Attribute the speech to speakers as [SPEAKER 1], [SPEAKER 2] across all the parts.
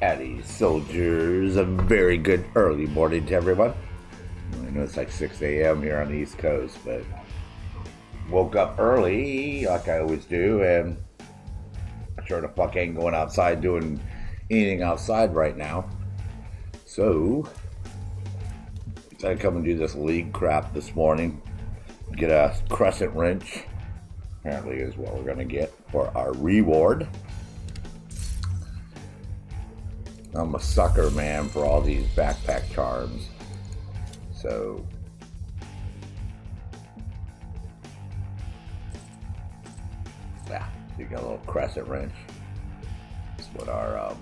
[SPEAKER 1] Addy soldiers, a very good early morning to everyone. I know it's like 6 a.m. here on the East Coast, but woke up early like I always do, and I sure the fuck ain't going outside doing anything outside right now. So, decided to come and do this league crap this morning. Get a crescent wrench, apparently is what we're going to get for our reward. I'm a sucker, man, for all these backpack charms. So, yeah, you got a little crescent wrench. That's what that's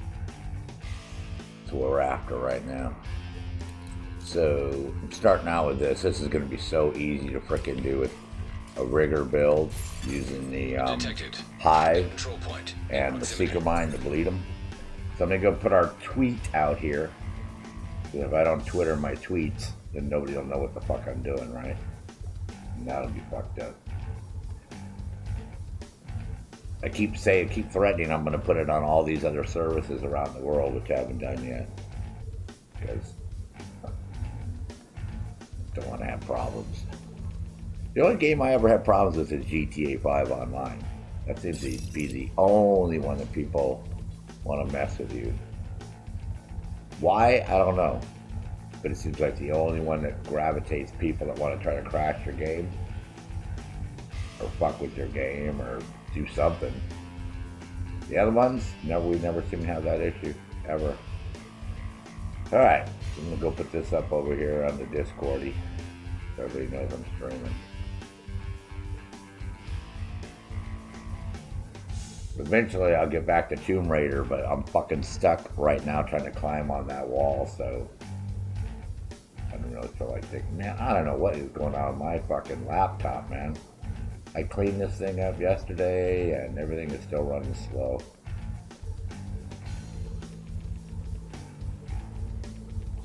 [SPEAKER 1] what we're after right now. So, I'm starting out with this. This is going to be so easy to frickin' do with a rigger build using the hive and the seeker mine to bleed them. So I'm going to go put our tweet out here. If I don't Twitter my tweets, then nobody will know what the fuck I'm doing, right? And that'll be fucked up. I keep threatening I'm going to put it on all these other services around the world, which I haven't done yet. Because I don't want to have problems. The only game I ever had problems with is GTA 5 Online. That seems to be the only one that people want to mess with you. Why? I don't know. But it seems like the only one that gravitates people that want to try to crash your game or fuck with your game or do something. The other ones, we never seem to have that issue, ever. Alright, I'm going to go put this up over here on the Discordy so everybody knows I'm streaming. Eventually I'll get back to Tomb Raider, but I'm fucking stuck right now trying to climb on that wall, so I don't really feel like thinking, man, I don't know what is going on with my fucking laptop, man. I cleaned this thing up yesterday and everything is still running slow.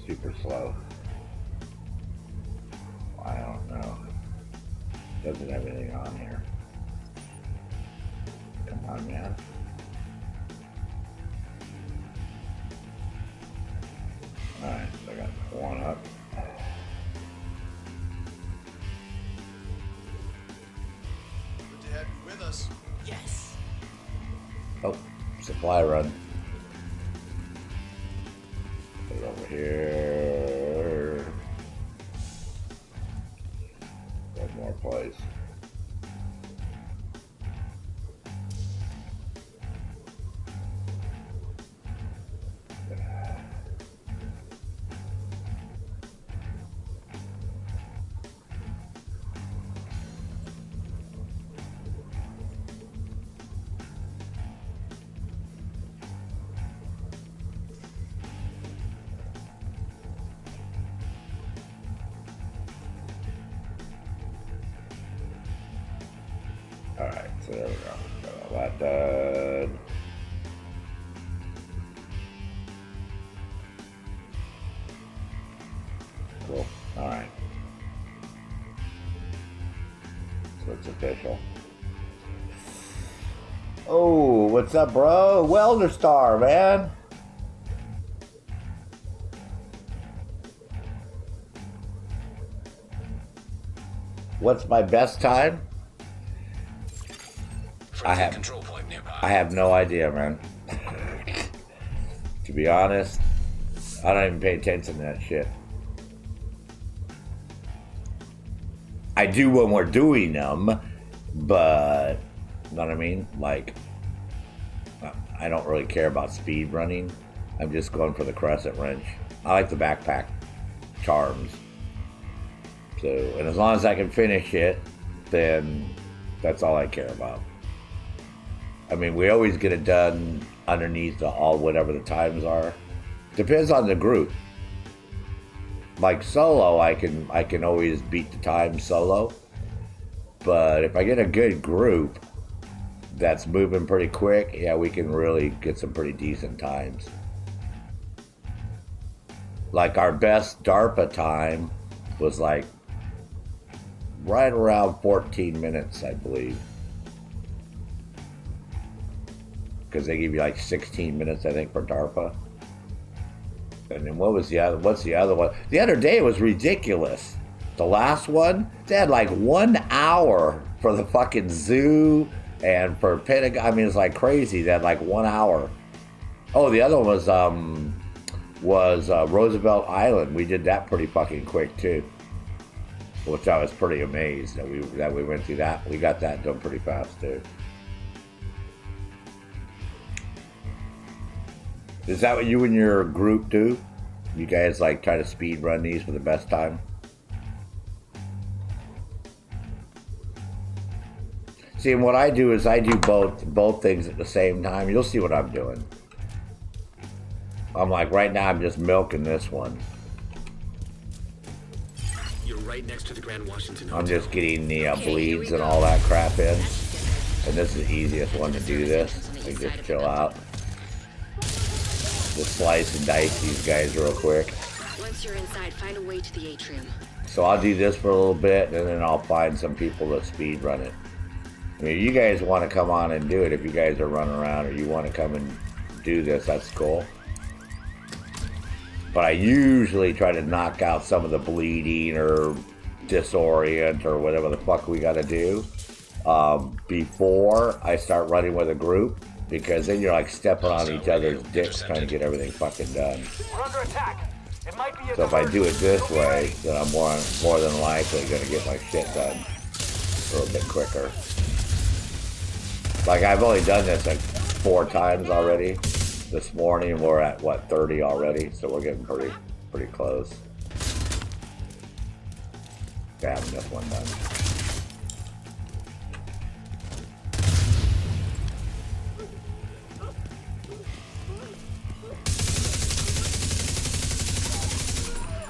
[SPEAKER 1] Super slow. I don't know. Doesn't have anything on here. Come on, man. Alright, so I got one up.
[SPEAKER 2] Good to have you with us.
[SPEAKER 3] Yes.
[SPEAKER 1] Oh, supply run. Put it over here. One more place. Alright, so there we go. Got all that done. Cool. Alright. So it's official. Oh, what's up, bro? Welder Star, man. What's my best time? I have no idea, man. To be honest, I don't even pay attention to that shit. I do when we're doing them, but you know what I mean? Like, I don't really care about speed running. I'm just going for the crescent wrench. I like the backpack charms. So, and as long as I can finish it, then that's all I care about. I mean, we always get it done underneath whatever the times are. Depends on the group. Like solo, I can always beat the time solo. But if I get a good group that's moving pretty quick, yeah, we can really get some pretty decent times. Like our best DARPA time was like right around 14 minutes, I believe. Because they give you like 16 minutes, I think, for DARPA. And then what was the other? What's the other one? The other day was ridiculous. The last one, they had like 1 hour for the fucking zoo and for Pentagon. I mean, it's like crazy. They had like 1 hour. Oh, the other one was Roosevelt Island. We did that pretty fucking quick too, which I was pretty amazed that we went through that. We got that done pretty fast too. Is that what you and your group do? You guys like try to speed run these for the best time? See, and what I do is I do both things at the same time. You'll see what I'm doing. I'm like, right now I'm just milking this one.
[SPEAKER 3] You're right next to the Grand Washington Hotel.
[SPEAKER 1] I'm just getting the bleeds and all that crap in. And this is the easiest one to do this. I just chill out. Just slice and dice these guys real quick.
[SPEAKER 4] Once you're inside, find a way to the atrium.
[SPEAKER 1] So I'll do this for a little bit, and then I'll find some people to speed run it. I mean, you guys want to come on and do it if you guys are running around, or you want to come and do this, that's cool. But I usually try to knock out some of the bleeding or disorient or whatever the fuck we got to do before I start running with a group. Because then you're like stepping on each other's dicks trying to get everything fucking done.
[SPEAKER 5] We're under attack. It might be a
[SPEAKER 1] So if I do it this way, then I'm more than likely going to get my shit done a little bit quicker. Like I've only done this like 4 times already. This morning we're at what, 30 already, so we're getting pretty close. Having this one done.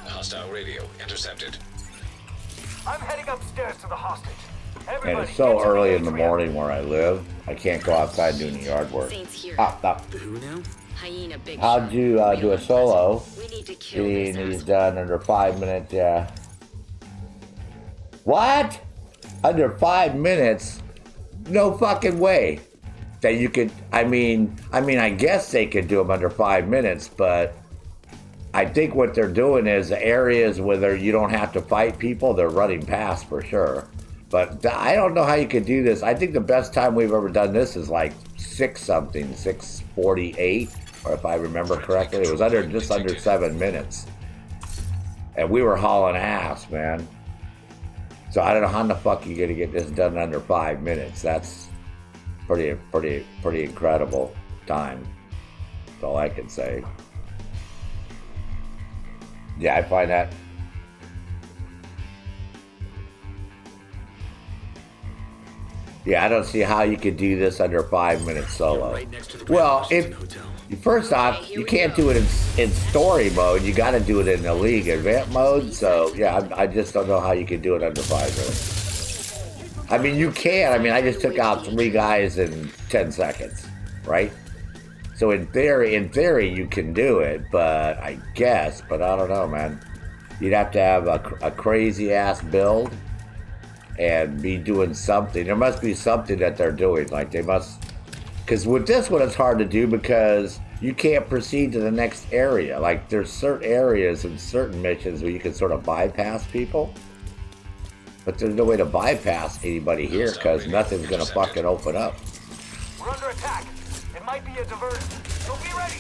[SPEAKER 3] Hostile radio intercepted.
[SPEAKER 5] I'm heading upstairs to the hostage.
[SPEAKER 1] And it's so early in the morning where I live, I can't go outside doing the yard work.
[SPEAKER 4] Saints here.
[SPEAKER 1] Stop.
[SPEAKER 3] Who now?
[SPEAKER 4] Hyena big
[SPEAKER 1] How'd
[SPEAKER 4] shot.
[SPEAKER 1] you do a solo?
[SPEAKER 4] We need to kill
[SPEAKER 1] Getting
[SPEAKER 4] this
[SPEAKER 1] these
[SPEAKER 4] asshole.
[SPEAKER 1] done under 5 minutes, yeah. What? Under 5 minutes? No fucking way. That you could, I mean, I guess they could do them under 5 minutes, but I think what they're doing is the areas where you don't have to fight people, they're running past for sure. But I don't know how you could do this. I think the best time we've ever done this is like 6:48, or if I remember correctly, it was just under 7 minutes. And we were hauling ass, man. So I don't know how the fuck you're gonna get this done under 5 minutes. That's pretty incredible time. That's all I can say. Yeah, I find that. Yeah, I don't see how you could do this under 5 minutes solo.
[SPEAKER 3] Right next to the Grand
[SPEAKER 1] Well,
[SPEAKER 3] Washington Hotel.
[SPEAKER 1] first off, you can't do it in story mode. You got to do it in the league event mode. So yeah, I just don't know how you could do it under 5 minutes. I mean, you can. I mean, I just took out 3 guys in 10 seconds, right? So in theory, you can do it, but I don't know, man. You'd have to have a crazy ass build and be doing something. There must be something that they're doing. Like they must, because with this one, it's hard to do because you can't proceed to the next area. Like there's certain areas and certain missions where you can sort of bypass people, but there's no way to bypass anybody here because nothing's gonna fucking open up.
[SPEAKER 5] We're under attack. It might be a diversion, so be ready.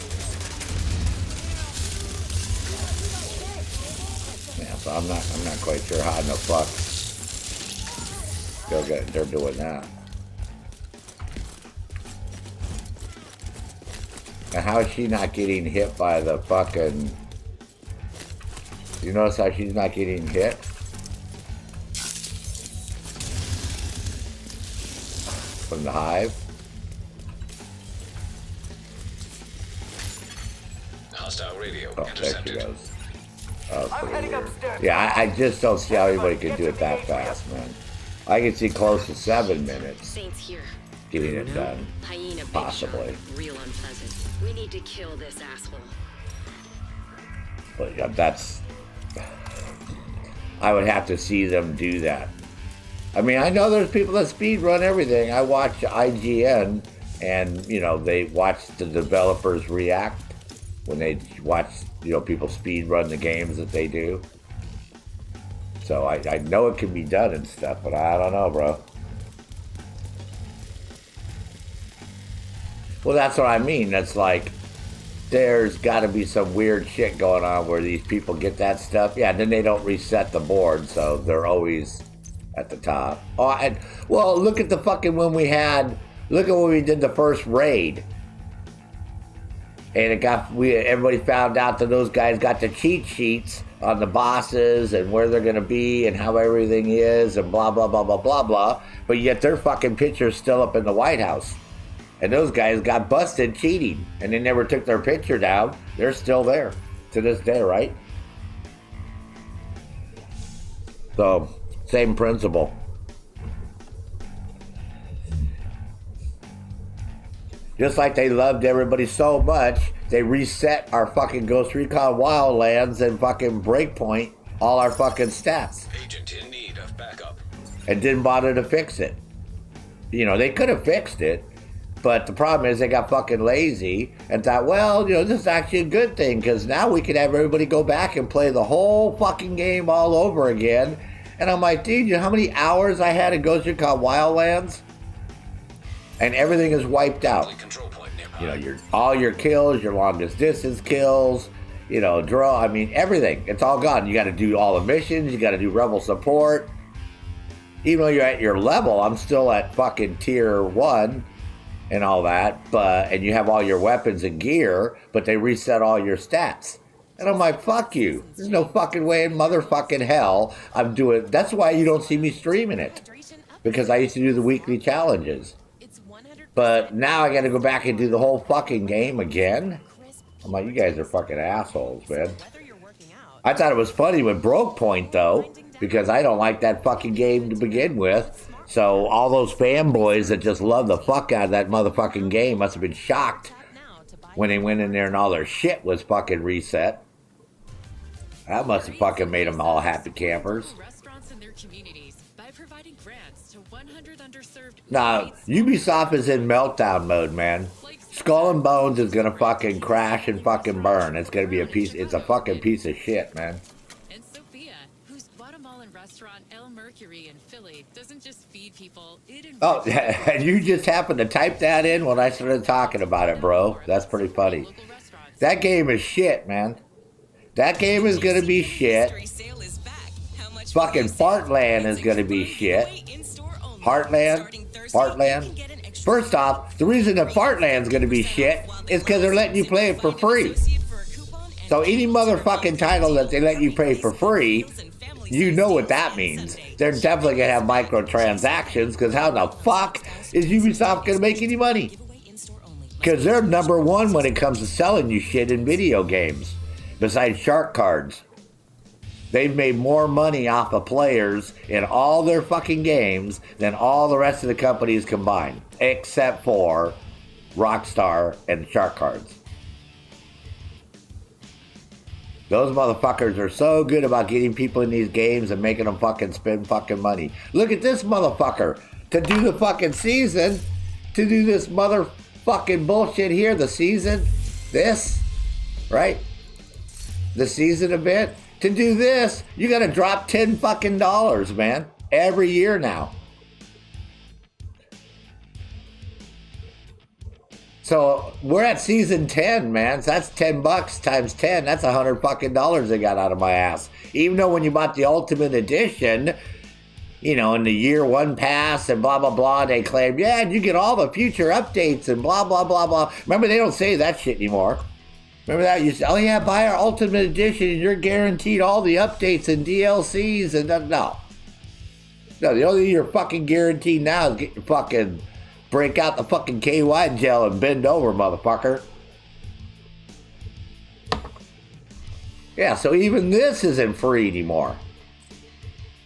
[SPEAKER 1] Yeah, so I'm not quite sure how in the fuck they're doing that. And how is she not getting hit by the fucking... You notice how she's not getting hit? From the hive?
[SPEAKER 3] Hostile radio
[SPEAKER 1] Oh, there she
[SPEAKER 3] intercepted.
[SPEAKER 1] goes. Oh,
[SPEAKER 5] I'm
[SPEAKER 1] pretty
[SPEAKER 5] heading
[SPEAKER 1] weird.
[SPEAKER 5] upstairs.
[SPEAKER 1] Yeah, I just don't see how anybody can do it that fast, man. I can see close to 7 minutes
[SPEAKER 4] Saints here.
[SPEAKER 1] getting it done.
[SPEAKER 4] Hyena big
[SPEAKER 1] Possibly.
[SPEAKER 4] shot. Real unpleasant. We need to kill this asshole.
[SPEAKER 1] But yeah, that's... I would have to see them do that. I mean, I know there's people that speed run everything. I watch IGN, and, you know, they watch the developers react when they watch, you know, people speed run the games that they do. So I know it can be done and stuff, but I don't know, bro. Well, that's what I mean. That's like, there's got to be some weird shit going on where these people get that stuff. Yeah, then they don't reset the board, so they're always at the top. Oh, and, well, look at the fucking when we had, look at when we did the first raid. And everybody found out that those guys got the cheat sheets on the bosses and where they're going to be and how everything is and blah, blah, blah, blah, blah, blah. But yet their fucking picture's still up in the White House. And those guys got busted cheating and they never took their picture down. They're still there to this day, right? So, same principle. Just like they loved everybody so much, they reset our fucking Ghost Recon Wildlands and fucking Breakpoint all our fucking stats.
[SPEAKER 3] Agent in need of backup.
[SPEAKER 1] And didn't bother to fix it. You know, they could have fixed it, but the problem is they got fucking lazy and thought, well, you know, this is actually a good thing because now we can have everybody go back and play the whole fucking game all over again. And I'm like, dude, you know how many hours I had in Ghost Recon Wildlands? And everything is wiped out. You know, all your kills, your longest distance kills, you know, draw. I mean, everything. It's all gone. You got to do all the missions. You got to do rebel support. Even though you're at your level, I'm still at fucking tier 1 and all that. And you have all your weapons and gear, but they reset all your stats. And I'm like, fuck you. There's no fucking way in motherfucking hell I'm doing. That's why you don't see me streaming it. Because I used to do the weekly challenges. But now I got to go back and do the whole fucking game again. I'm like, you guys are fucking assholes, man. I thought it was funny with Breakpoint, though, because I don't like that fucking game to begin with. So all those fanboys that just love the fuck out of that motherfucking game must have been shocked when they went in there and all their shit was fucking reset. That must have fucking made them all happy campers. Now, Ubisoft is in meltdown mode, man. Skull and Bones is gonna fucking crash and fucking burn. It's gonna be it's a fucking piece of shit, man.
[SPEAKER 6] And Sophia, whose Guatemalan restaurant El Mercury in Philly doesn't just feed people,
[SPEAKER 1] Oh, and you just happened to type that in when I started talking about it, bro. That's pretty funny. That game is shit, man. That game is gonna be shit. Fucking Fartland is gonna be shit. Fartland. First off, the reason that Fartland's gonna be shit is because they're letting you play it for free. So any motherfucking title that they let you play for free, you know what that means. They're definitely gonna have microtransactions, because how the fuck is Ubisoft gonna make any money? Because they're number one when it comes to selling you shit in video games, besides shark cards. They've made more money off of players in all their fucking games than all the rest of the companies combined, except for Rockstar and Shark Cards. Those motherfuckers are so good about getting people in these games and making them fucking spend fucking money. Look at this motherfucker. To do the fucking season, to do this motherfucking bullshit here, the season, this, right? The season event. To do this, you gotta drop $10 fucking dollars, man. Every year now. So we're at season 10, man. So that's $10 times 10. That's $100 fucking dollars they got out of my ass. Even though when you bought the Ultimate Edition, you know, in the year one pass and blah, blah, blah, they claim, yeah, you get all the future updates and blah, blah, blah, blah. Remember, they don't say that shit anymore. Remember that? You say, oh yeah, buy our Ultimate Edition and you're guaranteed all the updates and DLCs and no. No, the only thing you're fucking guaranteed now is get your fucking, break out the fucking KY gel and bend over, motherfucker. Yeah, so even this isn't free anymore.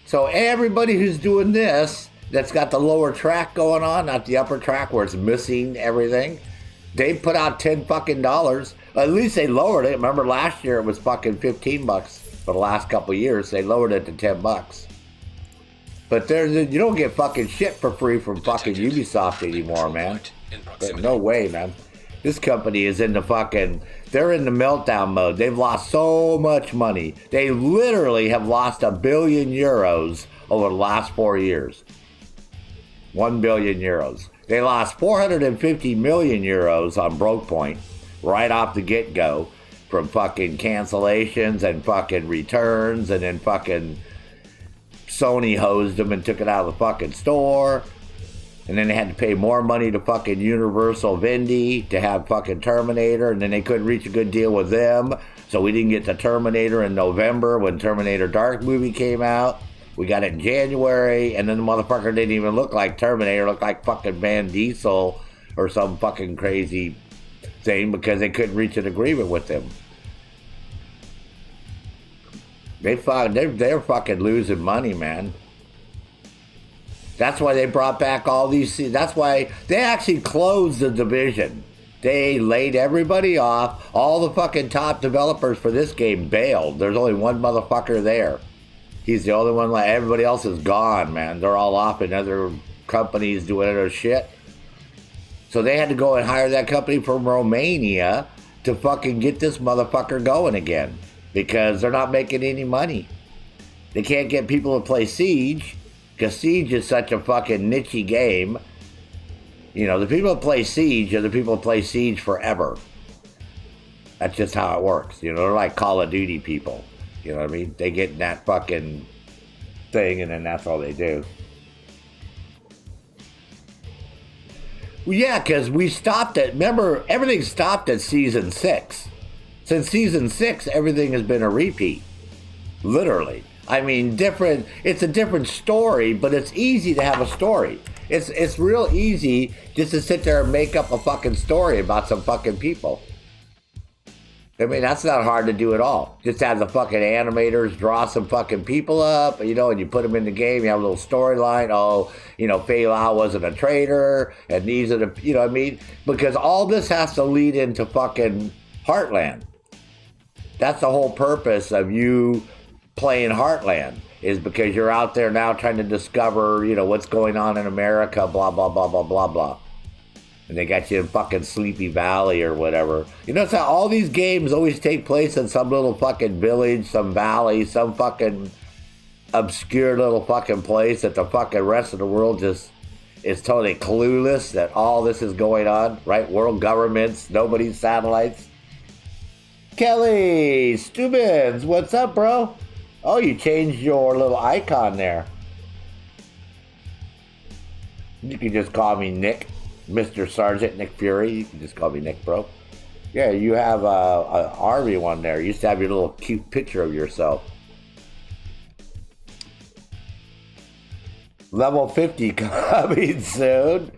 [SPEAKER 1] So everybody who's doing this, that's got the lower track going on, not the upper track where it's missing everything, they put out $10 fucking dollars. At least they lowered it. Remember last year it was fucking $15 for the last couple of years. They lowered it to $10. But you don't get fucking shit for free from fucking Ubisoft anymore, man. But no way, man. This company is in the fucking, they're in the meltdown mode. They've lost so much money. They literally have lost €1 billion over the last 4 years. 1 billion euros. They lost 450 million euros on Brokepoint right off the get-go from fucking cancellations and fucking returns, and then fucking Sony hosed them and took it out of the fucking store. And then they had to pay more money to fucking Universal Vendi to have fucking Terminator, and then they couldn't reach a good deal with them, so we didn't get the Terminator in November when Terminator Dark movie came out. We got it in January, and then the motherfucker didn't even look like Terminator, looked like fucking Van Diesel or some fucking crazy thing because they couldn't reach an agreement with him. They're fucking losing money, man. That's why they brought back all these. That's why they actually closed the division. They laid everybody off. All the fucking top developers for this game bailed. There's only one motherfucker there. He's the only one. Like everybody else is gone, man. They're all off in other companies doing other shit. So they had to go and hire that company from Romania to fucking get this motherfucker going again because they're not making any money. They can't get people to play Siege. Because Siege is such a fucking niche game. You know, the people that play Siege are the people that play Siege forever. That's just how it works. You know, they're like Call of Duty people. You know what I mean? They get in that fucking thing and then that's all they do. Well, yeah, because we stopped at, remember, everything stopped at Season 6. Since Season 6, everything has been a repeat. Literally. I mean, different. It's a different story, but it's easy to have a story. It's real easy just to sit there and make up a fucking story about some fucking people. I mean, that's not hard to do at all. Just have the fucking animators draw some fucking people up, you know, and you put them in the game. You have a little storyline. Oh, you know, Fei Lao wasn't a traitor, and these are the, you know what I mean? Because all this has to lead into fucking Heartland. That's the whole purpose of you playing Heartland, is because you're out there now trying to discover, you know, what's going on in America, blah, blah, blah, blah, blah, blah. And they got you in fucking Sleepy Valley or whatever. You know, how all these games always take place in some little fucking village, some valley, some fucking obscure little fucking place that the fucking rest of the world just is totally clueless that all this is going on, right? World governments, nobody's satellites. Kelly Stubbins, what's up, bro? Oh, you changed your little icon there. You can just call me Nick, Mr. Sergeant Nick Fury. You can just call me Nick, bro. Yeah, you have a army one there. You used to have your little cute picture of yourself. Level 50 coming soon.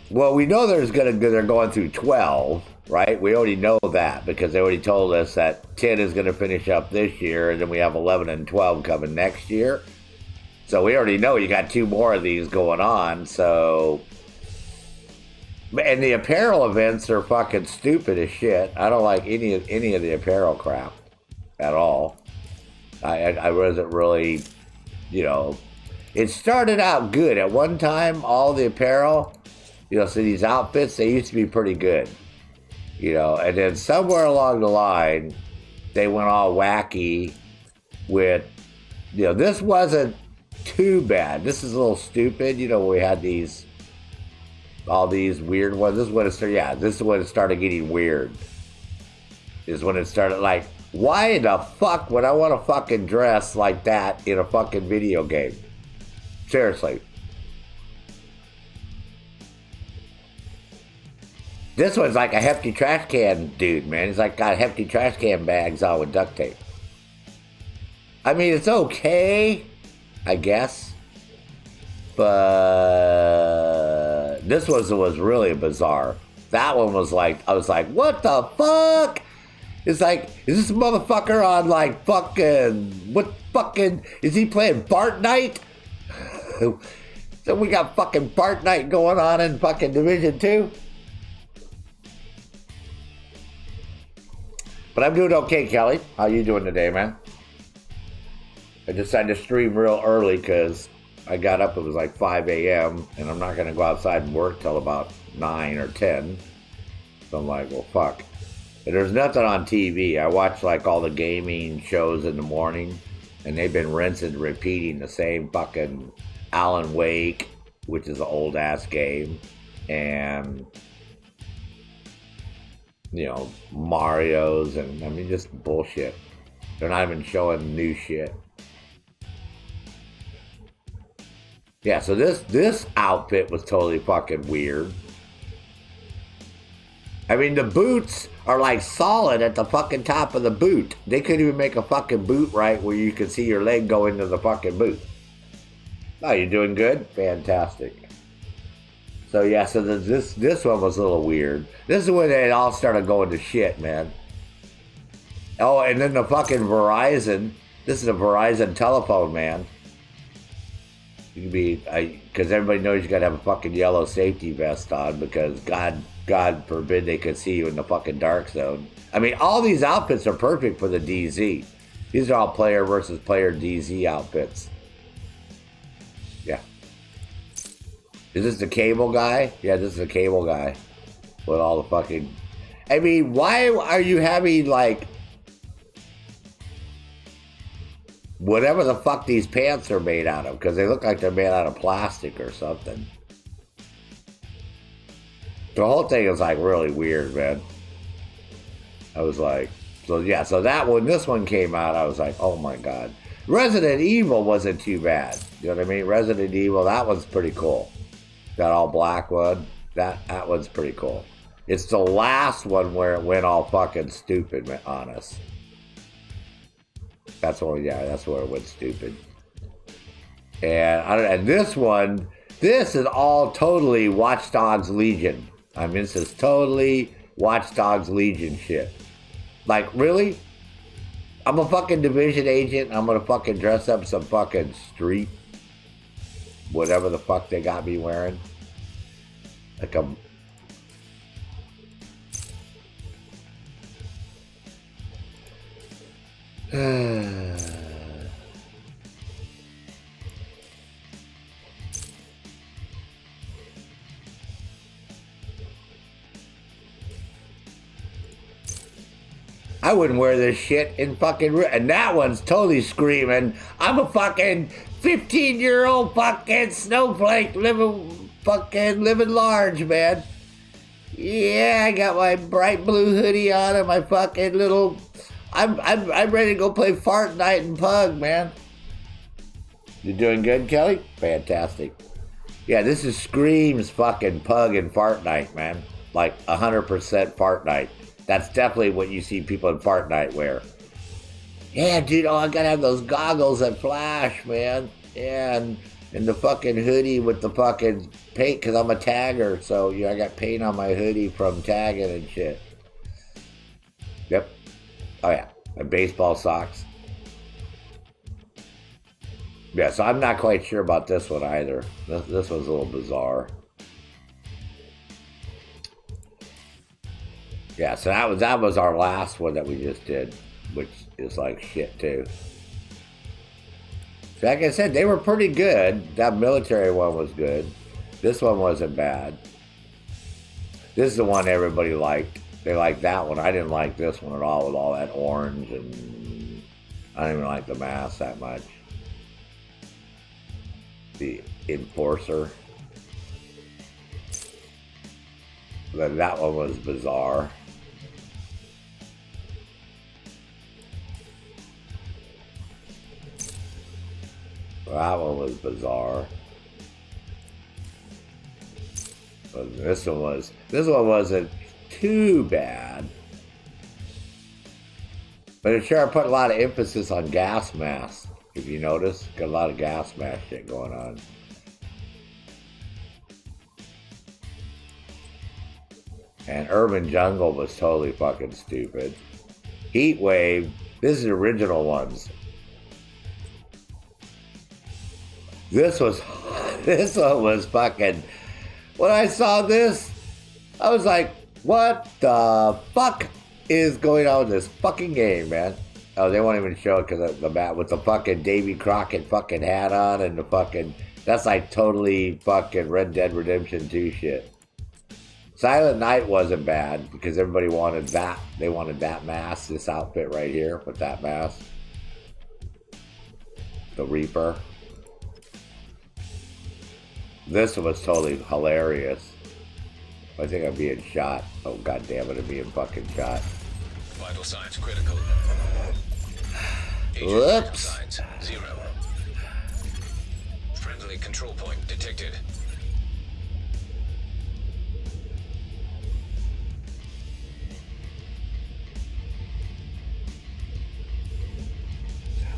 [SPEAKER 1] Well, we know they're going through 12. Right? We already know that because they already told us that 10 is going to finish up this year, and then we have 11 and 12 coming next year. So we already know you got 2 more of these going on. So, and the apparel events are fucking stupid as shit. I don't like any of the apparel crap at all. I wasn't really, you know, it started out good. At one time, all the apparel, you know, so these outfits, they used to be pretty good. You know, and then somewhere along the line, they went all wacky with, you know, this wasn't too bad. This is a little stupid. You know, we had all these weird ones. This is when it started, yeah, this is when it started getting weird. Is when it started, like, why the fuck would I want to fucking dress like that in a fucking video game? Seriously. This one's like a hefty trash can dude, man. He's like got hefty trash can bags on with duct tape. I mean, it's okay, I guess. But this was really bizarre. That one was like, I was like, what the fuck? It's like, is this motherfucker on like fucking, what fucking, is he playing Bart Night? So we got fucking Bart Night going on in fucking Division 2? But I'm doing okay, Kelly. How you doing today, man? I decided to stream real early because I got up, it was like 5 a.m., and I'm not going to go outside and work till about 9 or 10. So I'm like, well, fuck. And there's nothing on TV. I watch like all the gaming shows in the morning, and they've been rinsing and repeating the same fucking Alan Wake, which is an old-ass game, and, you know, Mario's, and, I mean, just bullshit. They're not even showing new shit. Yeah, so this outfit was totally fucking weird. I mean, the boots are like solid at the fucking top of the boot. They couldn't even make a fucking boot right where you could see your leg go into the fucking boot. Oh, you doing good? Fantastic. So yeah, so this one was a little weird. This is when it all started going to shit, man. Oh, and then the fucking Verizon. This is a Verizon telephone, man. You can be, because everybody knows you gotta have a fucking yellow safety vest on, because God forbid they could see you in the fucking dark zone. I mean, all these outfits are perfect for the DZ. These are all player versus player DZ outfits. Yeah. Is this the cable guy? Yeah, this is the cable guy. With all the fucking... I mean, why are you having, like... whatever the fuck these pants are made out of? Because they look like they're made out of plastic or something. The whole thing is like really weird, man. I was like, so yeah, so that when this one came out, I was like, oh my God. Resident Evil wasn't too bad. You know what I mean? Resident Evil, that one's pretty cool. That all black one, that one's pretty cool. It's the last one where it went all fucking stupid on us. That's where, yeah, that's where it went stupid. And this one, this is all totally Watch Dogs Legion. I mean, this is totally Watch Dogs Legion shit. Like, really? I'm a fucking division agent. I'm gonna fucking dress up some fucking street, whatever the fuck they got me wearing. Like a... I wouldn't wear this shit in fucking... And that one's totally screaming, I'm a fucking 15-year-old fucking snowflake living large, man. Yeah, I got my bright blue hoodie on and my fucking little... I'm ready to go play Fart Night and Pug, man. You doing good, Kelly? Fantastic. Yeah, this is screams fucking Pug and Fart Night, man. Like 100% Fart Night. That's definitely what you see people in Fart Night wear. Yeah, dude, oh, I gotta have those goggles that flash, man. Yeah, and the fucking hoodie with the fucking paint, because I'm a tagger, so yeah, I got paint on my hoodie from tagging and shit. Yep. Oh yeah, and baseball socks. Yeah, so I'm not quite sure about this one either. This one's a little bizarre. Yeah, so that was our last one that we just did, which is like shit too. So like I said, they were pretty good. That military one was good. This one wasn't bad. This is the one everybody liked. They liked that one. I didn't like this one at all with all that orange, and I don't even like the mask that much. The Enforcer. Then that one was bizarre. That one was bizarre. But this one wasn't too bad. But it sure put a lot of emphasis on gas masks, if you notice. Got a lot of gas mask shit going on. And Urban Jungle was totally fucking stupid. Heat Wave, this is the original ones. This one was fucking... When I saw this, I was like, what the fuck is going on in this fucking game, man? Oh, they won't even show it because of the bat with the fucking Davy Crockett fucking hat on and the fucking That's like totally fucking Red Dead Redemption 2 shit. Silent Night wasn't bad because everybody wanted that. They wanted that mask, this outfit right here with that mask. The Reaper. This was totally hilarious. I think I'm being shot. Oh, god damn it, I'm being fucking shot.
[SPEAKER 3] Vital signs critical. Agent
[SPEAKER 1] Whoops.
[SPEAKER 3] vital signs 0. Friendly control point detected.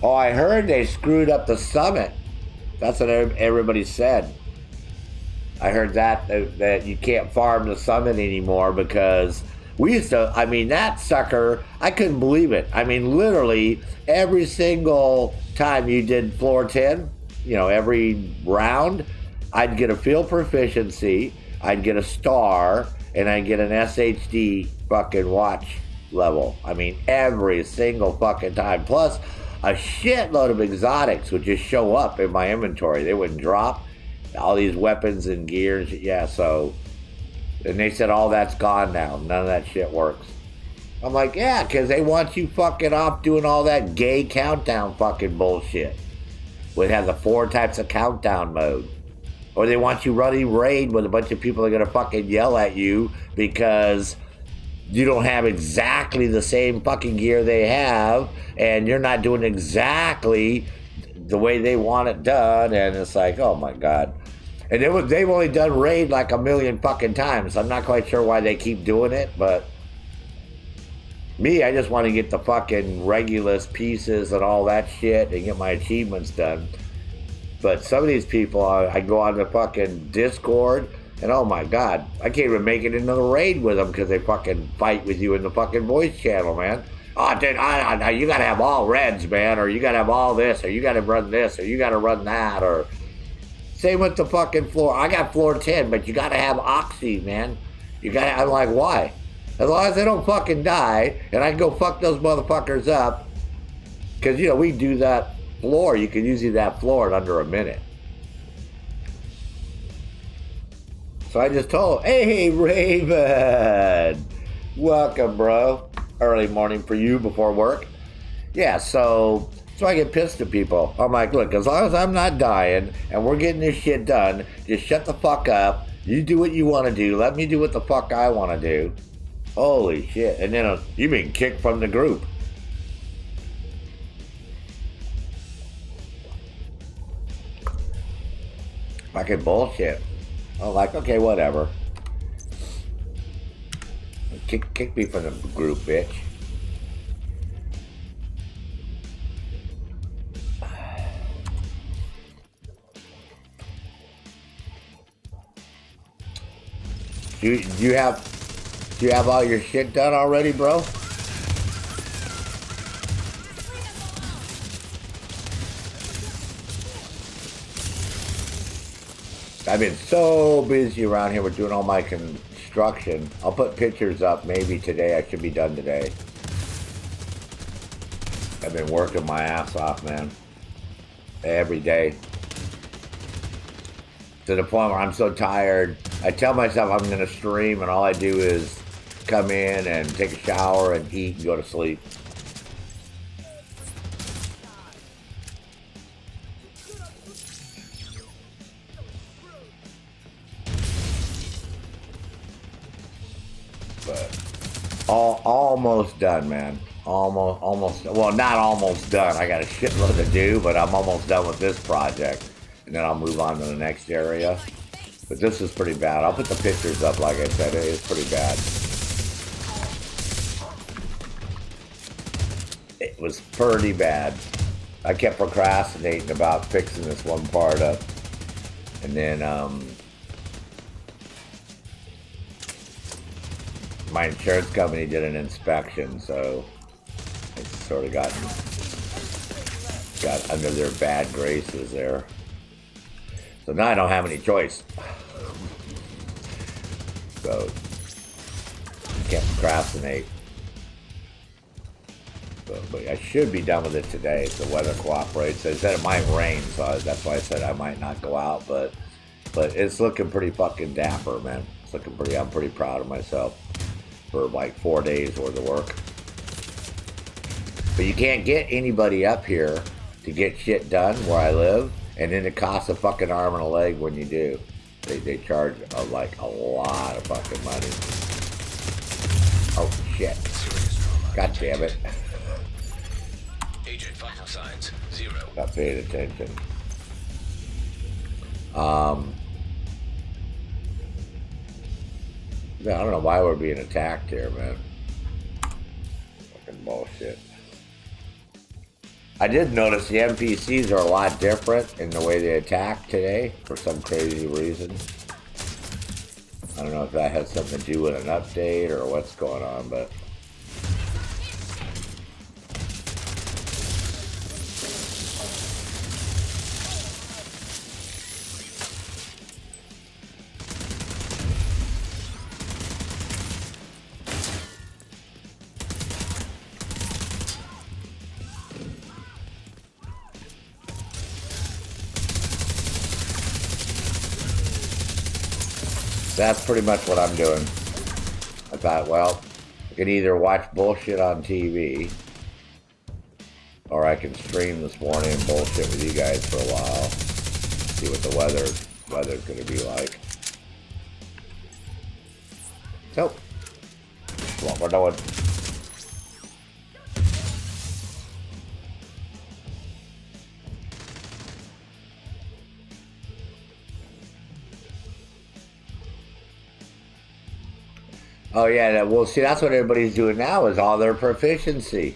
[SPEAKER 1] Oh, I heard they screwed up the summit. That's what everybody said. I heard that you can't farm the summit anymore because we used to, I mean, that sucker, I couldn't believe it. I mean, literally every single time you did floor 10, you know, every round, I'd get a field proficiency, I'd get a star, and I'd get an SHD fucking watch level. I mean, every single fucking time. Plus, a shitload of exotics would just show up in my inventory. They wouldn't drop. All these weapons and gear and shit. Yeah, so... And they said all that's gone now. None of that shit works. I'm like, yeah, because they want you fucking off doing all that gay countdown fucking bullshit. Where it has the 4 types of countdown mode. Or they want you running raid with a bunch of people that are going to fucking yell at you because you don't have exactly the same fucking gear they have, and you're not doing exactly the way they want it done, and it's like, oh my god. And they've only done raid like 1,000,000 fucking times. I'm not quite sure why they keep doing it, but me, I just want to get the fucking Regulus pieces and all that shit and get my achievements done. But some of these people, I go on the fucking Discord, and oh my god, I can't even make it into the raid with them because they fucking fight with you in the fucking voice channel, man. Oh, dude, you gotta have all reds, man, or you gotta have all this, or you gotta run this, or you gotta run that, or... Same with the fucking floor. I got floor 10, but you gotta have Oxy, man. You gotta... I'm like, why? As long as they don't fucking die, and I can go fuck those motherfuckers up, because, you know, we do that floor. You can usually that floor in under a minute. So I just told, hey, Raven, welcome, bro. Early morning for you before work. Yeah, so I get pissed at people. I'm like, look, as long as I'm not dying and we're getting this shit done, just shut the fuck up. You do what you want to do. Let me do what the fuck I want to do. Holy shit. And then you've been kicked from the group. Fucking bullshit. I'm like, okay, whatever. Kick me from the group, bitch. Do you have all your shit done already, bro? I've been so busy around here with doing all my construction. I'll put pictures up maybe today. I should be done today. I've been working my ass off, man. Every day. To the point where I'm so tired. I tell myself I'm going to stream and all I do is come in and take a shower and eat and go to sleep. Almost done, man. Almost. Well, not almost done. I got a shitload to do, but I'm almost done with this project, and then I'll move on to the next area. But this is pretty bad. I'll put the pictures up, like I said. It is pretty bad. It was pretty bad. I kept procrastinating about fixing this one part up, and then my insurance company did an inspection, so it's sort of got under their bad graces there. So now I don't have any choice. So you can't procrastinate. But I should be done with it today if the weather cooperates. They said it might rain, so that's why I said I might not go out. But it's looking pretty fucking dapper, man. It's looking pretty. I'm pretty proud of myself for like 4 days worth of work. But you can't get anybody up here to get shit done where I live, and then it costs a fucking arm and a leg when you do. They charge like a lot of fucking money. Oh shit! God damn it!
[SPEAKER 3] Agent vital signs 0.
[SPEAKER 1] Not paying attention. I don't know why we're being attacked here, man. Fucking bullshit. I did notice the NPCs are a lot different in the way they attack today for some crazy reason. I don't know if that has something to do with an update or what's going on, but... That's pretty much what I'm doing. I thought, well, I can either watch bullshit on TV, or I can stream this morning and bullshit with you guys for a while. See what the weather's gonna be like. So, that's what we're doing. Oh yeah, well see that's what everybody's doing now is all their proficiency.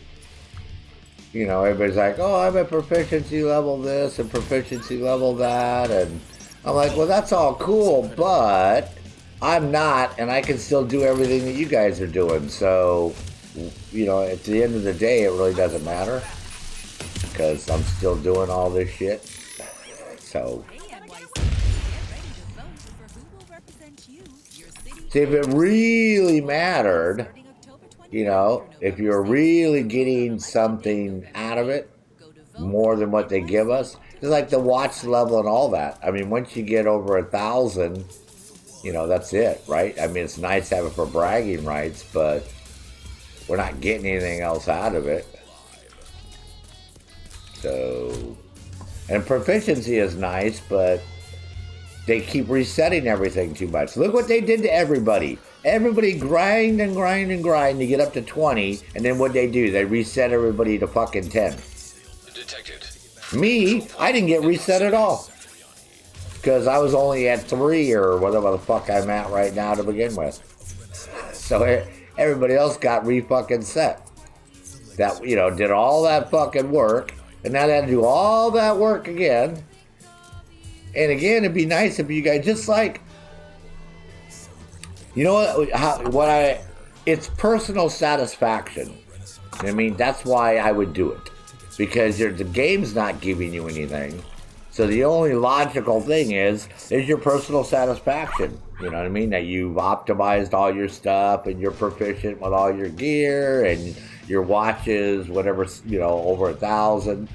[SPEAKER 1] You know, everybody's like, oh, I'm at proficiency level this and proficiency level that, and I'm like, well that's all cool, but I'm not, and I can still do everything that you guys are doing. So, you know, at the end of the day, it really doesn't matter because I'm still doing all this shit. So. See, if it really mattered, you know, if you're really getting something out of it, more than what they give us, it's like the watch level and all that. I mean, once you get over 1,000, you know, that's it, right? I mean, it's nice to have it for bragging rights, but we're not getting anything else out of it. So, and proficiency is nice, but they keep resetting everything too much. Look what they did to everybody. Everybody grind and grind and grind to get up to 20, and then what they do? They reset everybody to fucking 10.
[SPEAKER 3] Detected.
[SPEAKER 1] Me, I didn't get reset at all. Because I was only at 3 or whatever the fuck I'm at right now to begin with. So everybody else got re-fucking set. That, you know, did all that fucking work, and now they had to do all that work again. And again, it'd be nice if you guys just like, you know what? It's personal satisfaction. I mean, that's why I would do it, because the game's not giving you anything. So the only logical thing is your personal satisfaction. You know what I mean? That you've optimized all your stuff and you're proficient with all your gear and your watches, whatever, you know, over 1,000.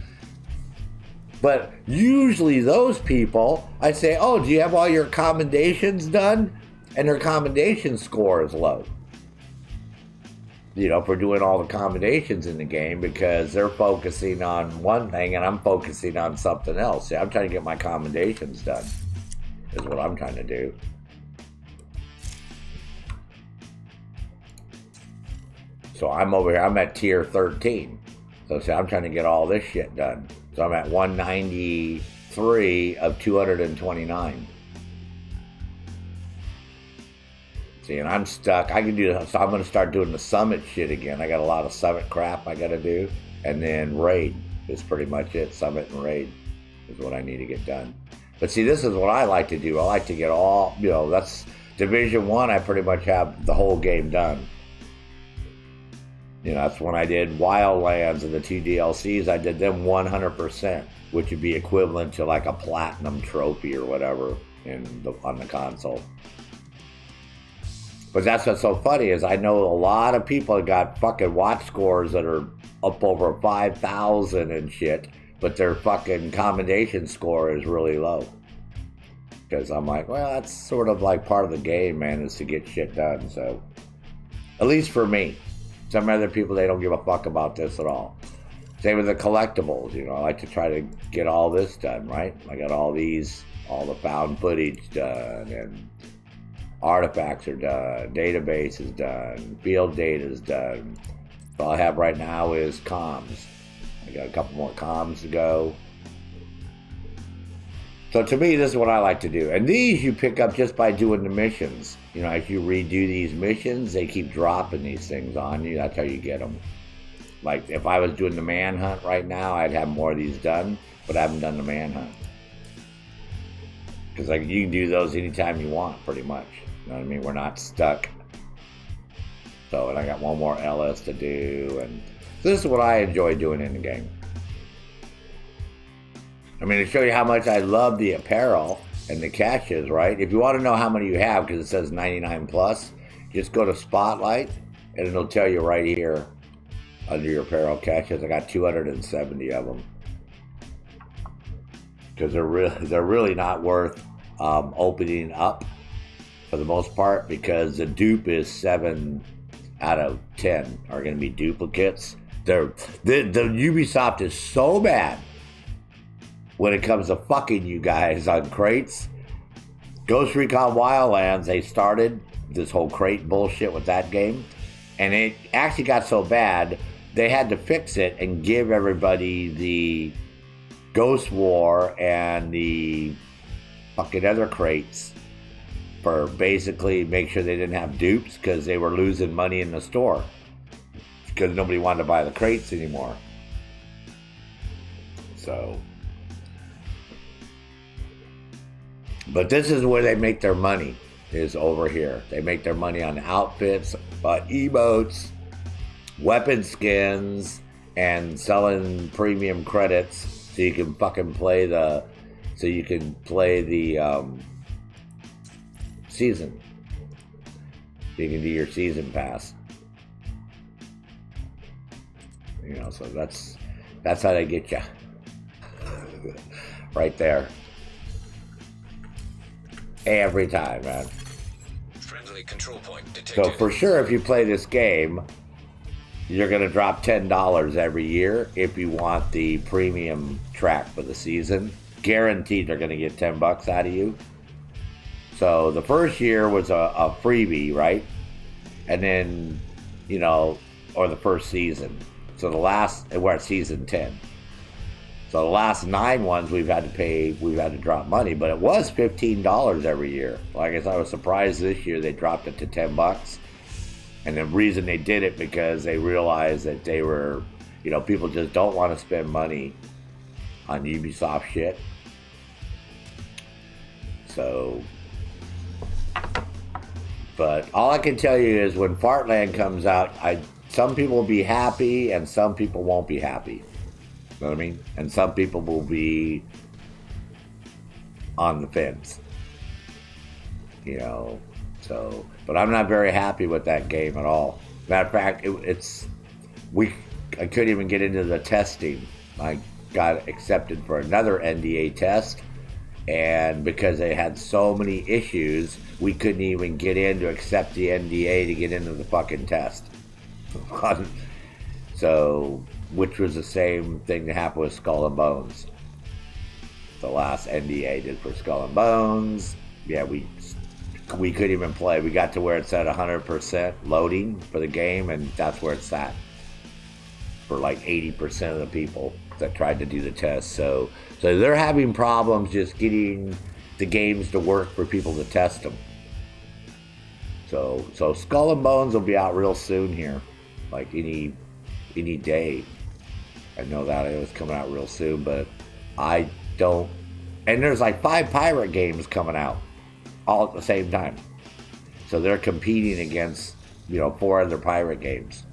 [SPEAKER 1] But usually those people, I say, oh, do you have all your commendations done? And their commendation score is low. You know, for doing all the commendations in the game, because they're focusing on one thing and I'm focusing on something else. See, I'm trying to get my commendations done, is what I'm trying to do. So I'm over here, I'm at tier 13. So see, I'm trying to get all this shit done. So I'm at 193 of 229. See, and I'm stuck. I can do that. So I'm going to start doing the summit shit again. I got a lot of summit crap I got to do. And then raid is pretty much it. Summit and raid is what I need to get done. But see, this is what I like to do. I like to get all, you know, that's Division 1. I pretty much have the whole game done. You know, that's when I did Wildlands and the 2 DLCs. I did them 100%, which would be equivalent to like a platinum trophy or whatever on the console. But that's what's so funny is I know a lot of people that got fucking watch scores that are up over 5,000 and shit, but their fucking commendation score is really low. Because I'm like, well, that's sort of like part of the game, man, is to get shit done. So, at least for me. Some other people, they don't give a fuck about this at all. Same with the collectibles, you know, I like to try to get all this done, right? I got all these, all the found footage done, and artifacts are done, database is done, field data is done. All I have right now is comms. I got a couple more comms to go. So to me, this is what I like to do. And these you pick up just by doing the missions. You know, as you redo these missions, they keep dropping these things on you. That's how you get them. Like, if I was doing the manhunt right now, I'd have more of these done, but I haven't done the manhunt. Because, like, you can do those anytime you want, pretty much. You know what I mean? We're not stuck. So, and I got one more LS to do, and this is what I enjoy doing in the game. I mean, to show you how much I love the apparel and the caches, right? If you want to know how many you have, because it says 99 plus, just go to Spotlight, and it'll tell you right here under your apparel caches. I got 270 of them. Because they're really not worth opening up for the most part, because the dupe is 7 out of 10 are going to be duplicates. The Ubisoft is so bad when it comes to fucking you guys on crates. Ghost Recon Wildlands, they started this whole crate bullshit with that game, and it actually got so bad they had to fix it and give everybody the Ghost War and the fucking other crates for basically make sure they didn't have dupes, because they were losing money in the store because nobody wanted to buy the crates anymore. So, but this is where they make their money, is over here. They make their money on outfits, emotes, weapon skins, and selling premium credits so you can fucking play the season. You can do your season pass. You know, so that's how they get you. Right there. Every time, man.
[SPEAKER 3] Friendly control point detected.
[SPEAKER 1] So for sure, if you play this game, you're going to drop $10 every year if you want the premium track for the season. Guaranteed they're going to get $10 out of you. So the first year was a freebie, right? And then, you know, or the first season. So we're at season 10. So the last 9 ones we've had to drop money, but it was $15 every year. Like I said, I was surprised this year they dropped it to $10. And the reason they did it, because they realized that they were, you know, people just don't want to spend money on Ubisoft shit. So, but all I can tell you is when Fartland comes out, some people will be happy and some people won't be happy. You know what I mean? And some people will be on the fence. You know, so, but I'm not very happy with that game at all. Matter of fact, I couldn't even get into the testing. I got accepted for another NDA test, and because they had so many issues, we couldn't even get in to accept the NDA to get into the fucking test. So, which was the same thing that happened with Skull and Bones. The last NDA did for Skull and Bones. Yeah, we couldn't even play. We got to where it's at 100% loading for the game, and that's where it's at for like 80% of the people that tried to do the test. So they're having problems just getting the games to work for people to test them. So Skull and Bones will be out real soon here, like any day. I know that it was coming out real soon, but I don't. And there's like 5 pirate games coming out all at the same time. So they're competing against, 4 other pirate games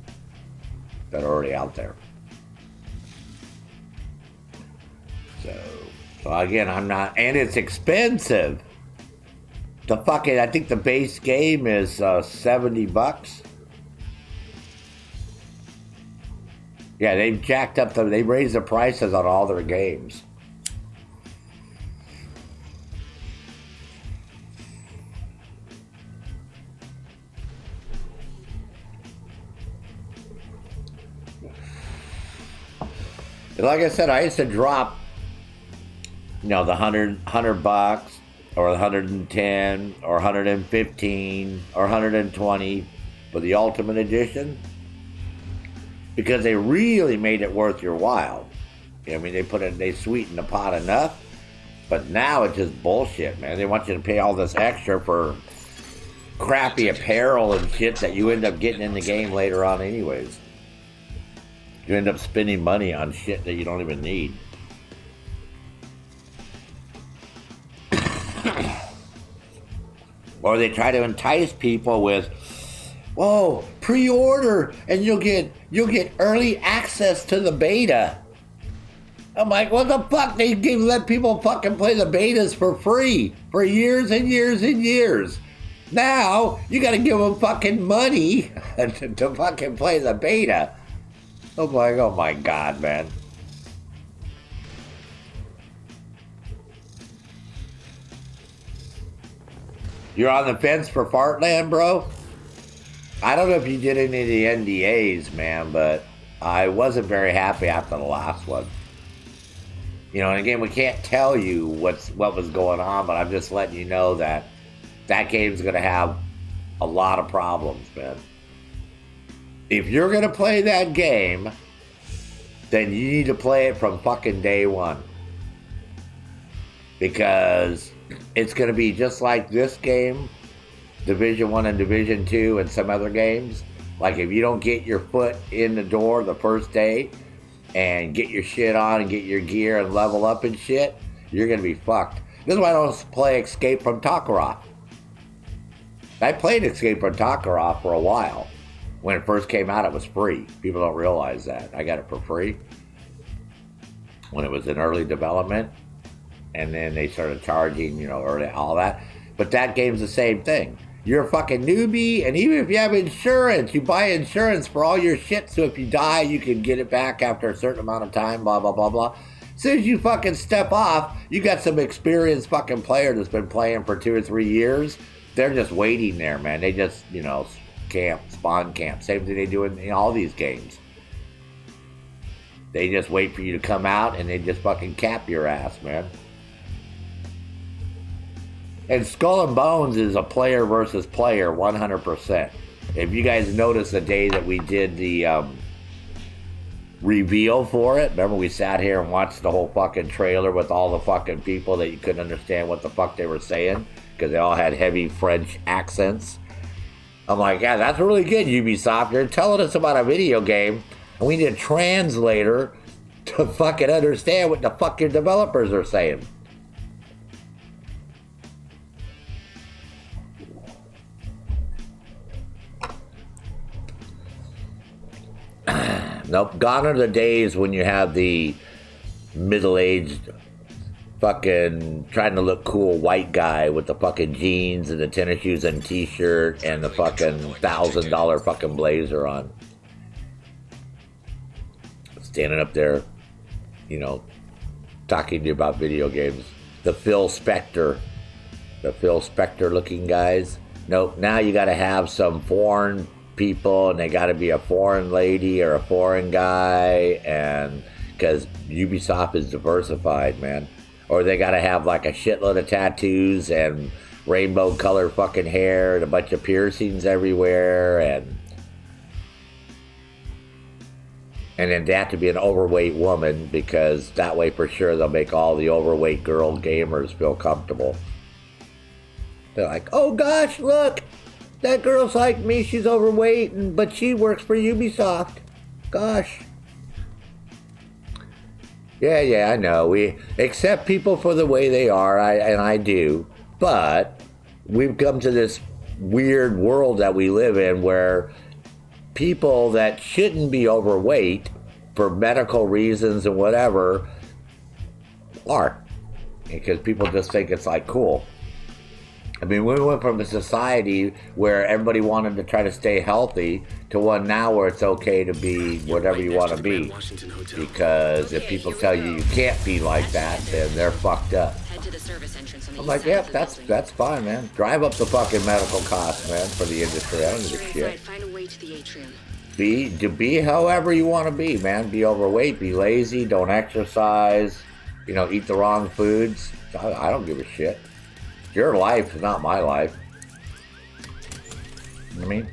[SPEAKER 1] that are already out there. So again, I'm not, and it's expensive. I think the base game is $70. Yeah, they've jacked up they raised the prices on all their games. Like I said, I used to drop, the $100 bucks, or 110, or 115, or 120 for the Ultimate Edition, because they really made it worth your while. I mean, they sweetened the pot enough, but now it's just bullshit, man. They want you to pay all this extra for crappy apparel and shit that you end up getting in the game later on anyways. You end up spending money on shit that you don't even need. Or they try to entice people with, whoa, pre-order and you'll get early access to the beta. I'm like, what the fuck? They let people fucking play the betas for free for years and years and years. Now you got to give them fucking money to fucking play the beta. I'm like, oh my God, man. You're on the fence for Fartland, bro? I don't know if you did any of the NDAs, man, but I wasn't very happy after the last one. And again, we can't tell you what was going on, but I'm just letting you know that game's going to have a lot of problems, man. If you're going to play that game, then you need to play it from fucking day one. Because it's going to be just like this game, Division 1 and Division 2 and some other games. Like if you don't get your foot in the door the first day and get your shit on and get your gear and level up and shit, you're going to be fucked. This is why I don't play Escape from Tarkov. I played Escape from Tarkov for a while. When it first came out, it was free. People don't realize that. I got it for free when it was in early development. And then they started charging, early, all that. But that game's the same thing. You're a fucking newbie, and even if you have insurance, you buy insurance for all your shit, so if you die, you can get it back after a certain amount of time, blah, blah, blah, blah. As soon as you fucking step off, you got some experienced fucking player that's been playing for 2 or 3 years. They're just waiting there, man. They just, spawn camp. Same thing they do in all these games. They just wait for you to come out, and they just fucking cap your ass, man. And Skull and Bones is a player versus player, 100%. If you guys noticed the day that we did the reveal for it, remember we sat here and watched the whole fucking trailer with all the fucking people that you couldn't understand what the fuck they were saying because they all had heavy French accents. I'm like, yeah, that's really good, Ubisoft. You're telling us about a video game, and we need a translator to fucking understand what the fuck your developers are saying. Nope, gone are the days when you have the middle-aged fucking trying to look cool white guy with the fucking jeans and the tennis shoes and t-shirt and the fucking $1,000 fucking blazer on. Standing up there, talking to you about video games. The Phil Spector looking guys. Nope, now you gotta have some foreign people, and they got to be a foreign lady or a foreign guy, and because Ubisoft is diversified, man. Or they got to have like a shitload of tattoos and rainbow colored fucking hair and a bunch of piercings everywhere, and then they have to be an overweight woman, because that way for sure they'll make all the overweight girl gamers feel comfortable. They're like, oh gosh, look, that girl's like me, she's overweight, but she works for Ubisoft. Gosh. Yeah, I know. We accept people for the way they are, and I do. But we've come to this weird world that we live in where people that shouldn't be overweight for medical reasons and whatever are. Because people just think it's like cool. I mean, we went from a society where everybody wanted to try to stay healthy to one now where it's okay to be whatever you want to be. Because if people tell you you can't be like that, then they're fucked up.
[SPEAKER 4] Head to the service entrance on the
[SPEAKER 1] I'm
[SPEAKER 4] east
[SPEAKER 1] like,
[SPEAKER 4] side
[SPEAKER 1] yeah,
[SPEAKER 4] of the building.
[SPEAKER 1] that's fine, man. Drive up the fucking medical costs, man, for the industry. I don't
[SPEAKER 4] Once
[SPEAKER 1] give
[SPEAKER 4] you're
[SPEAKER 1] a shit.
[SPEAKER 4] inside, find a way to the atrium.
[SPEAKER 1] Be however you want to be, man. Be overweight, be lazy, don't exercise, eat the wrong foods. I don't give a shit. Your life is not my life. You know what I mean?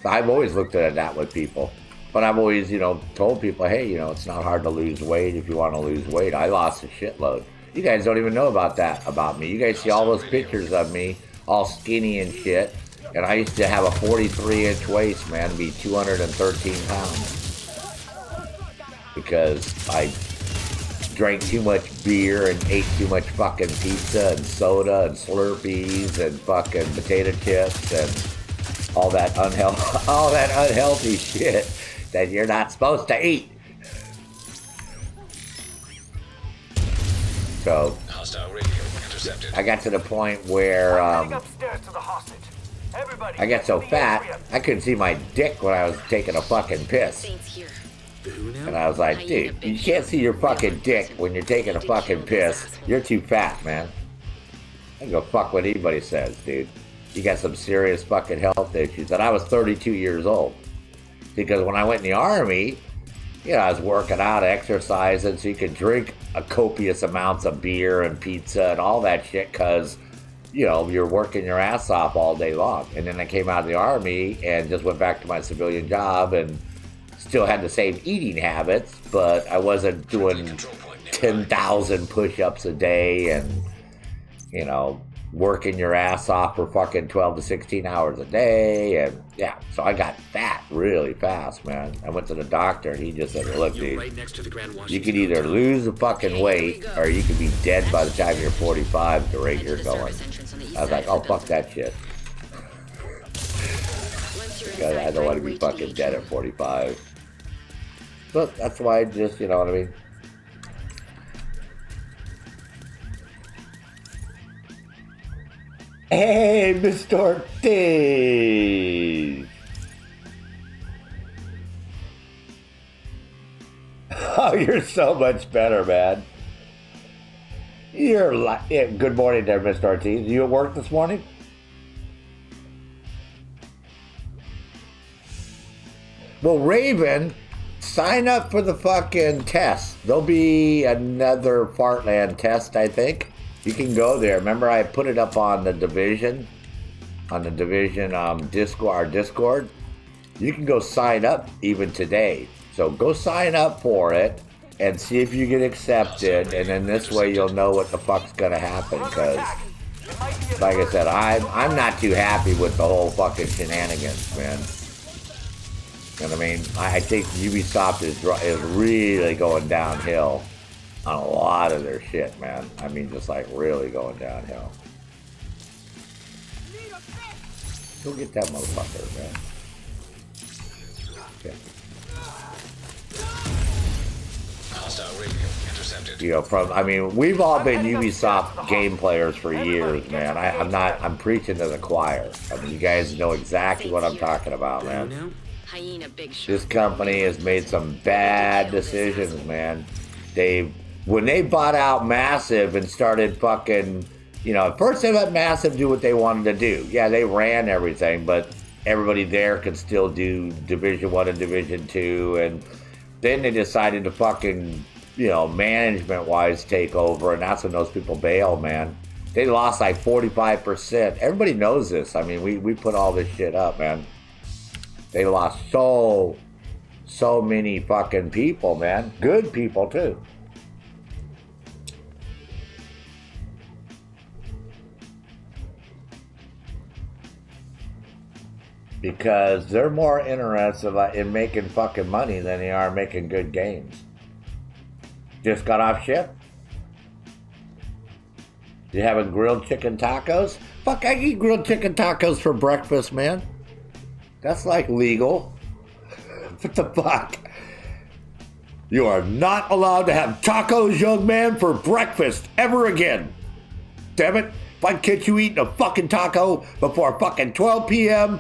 [SPEAKER 1] I've always looked at it that with people. But I've always, told people, hey, it's not hard to lose weight if you want to lose weight. I lost a shitload. You guys don't even know about that about me. You guys see all those pictures of me, all skinny and shit. And I used to have a 43-inch waist, man, be 213 pounds. Because I drank too much beer and ate too much fucking pizza and soda and Slurpees and fucking potato chips and all that unhealthy shit that you're not supposed to eat. So
[SPEAKER 3] Hostile radio intercepted.
[SPEAKER 1] I got to the point where
[SPEAKER 5] Heading upstairs to the hostage. Everybody,
[SPEAKER 1] I got so
[SPEAKER 5] to the
[SPEAKER 1] fat
[SPEAKER 5] atrium.
[SPEAKER 1] I couldn't see my dick when I was taking a fucking piss.
[SPEAKER 4] Saints here.
[SPEAKER 1] And I was like, dude, you can't see your fucking dick when you're taking a fucking piss. You're too fat, man. I don't go fuck what anybody says, dude. You got some serious fucking health issues. And I was 32 years old. Because when I went in the Army, I was working out, exercising, so you could drink a copious amounts of beer and pizza and all that shit because, you're working your ass off all day long. And then I came out of the Army and just went back to my civilian job and still had the same eating habits, but I wasn't doing 10,000 push-ups a day and, working your ass off for fucking 12 to 16 hours a day. And yeah, so I got fat really fast, man. I went to the doctor and he just said, look, dude, you could either lose the fucking weight or you could be dead by the time you're 45 at the rate you're going. I was like, oh, fuck that shit. I don't want to be fucking dead at 45. So that's why I just, you know what I mean? Hey, Mr. Ortiz! Oh, you're so much better, man. You're like, yeah, good morning there, Mr. Ortiz. You at work this morning? Well, Raven, sign up for the fucking test. There'll be another Fartland test, I think. You can go there. Remember, I put it up on the Division, Discord, our Discord. You can go sign up even today. So go sign up for it and see if you get accepted. And then this way you'll know what the fuck's gonna happen. Because, like I said, I'm not too happy with the whole fucking shenanigans, man. You know what I mean? I think Ubisoft is really going downhill on a lot of their shit, man. I mean, just like really going downhill. Go get that motherfucker, man. Okay.
[SPEAKER 3] Hostile radio intercepted.
[SPEAKER 1] We've all been Ubisoft game players for years, man. I'm preaching to the choir. I mean, you guys know exactly what I'm talking about, man.
[SPEAKER 4] Hyena Big Shot.
[SPEAKER 1] This company has made some bad decisions, man. When they bought out Massive and started fucking, at first they let Massive do what they wanted to do. Yeah, they ran everything, but everybody there could still do Division 1 and Division 2. And then they decided to fucking, management-wise take over, and that's when those people bailed, man. They lost like 45%. Everybody knows this. I mean, we put all this shit up, man. They lost so many fucking people, man. Good people, too. Because they're more interested in making fucking money than they are making good games. Just got off shift? You having grilled chicken tacos? Fuck, I eat grilled chicken tacos for breakfast, man. That's like legal. What the fuck? You are not allowed to have tacos, young man, for breakfast ever again. Damn it. If I catch you eating a fucking taco before fucking 12 p.m.,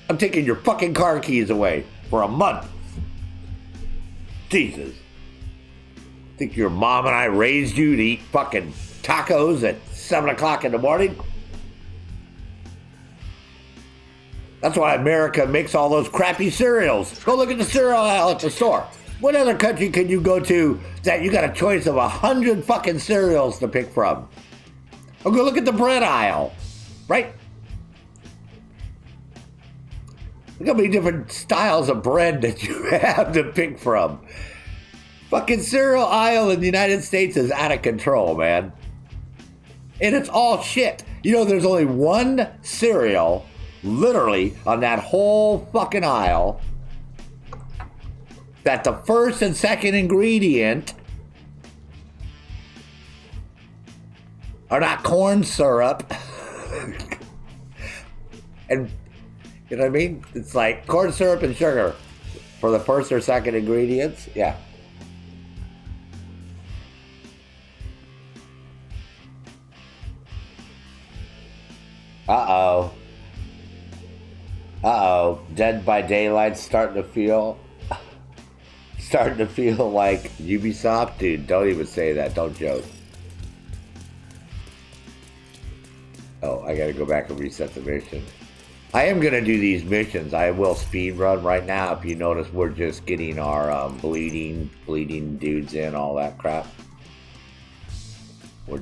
[SPEAKER 1] I'm taking your fucking car keys away for a month. Jesus. Think your mom and I raised you to eat fucking tacos at 7 o'clock in the morning? That's why America makes all those crappy cereals. Go look at the cereal aisle at the store. What other country can you go to that you got a choice of 100 fucking cereals to pick from? Or go look at the bread aisle, right? Look how many different styles of bread that you have to pick from. Fucking cereal aisle in the United States is out of control, man. And it's all shit. You know, there's only one cereal, literally, on that whole fucking aisle that the first and second ingredient are not corn syrup. And, you know what I mean? It's like corn syrup and sugar for the first or second ingredients. Yeah. Uh-oh. Uh-oh. Dead by Daylight's starting to feel like Ubisoft. Dude, don't even say that. Don't joke. Oh, I gotta go back and reset the mission. I am gonna do these missions. I will speed run right now. If you notice, we're just getting our bleeding dudes in, all that crap. We're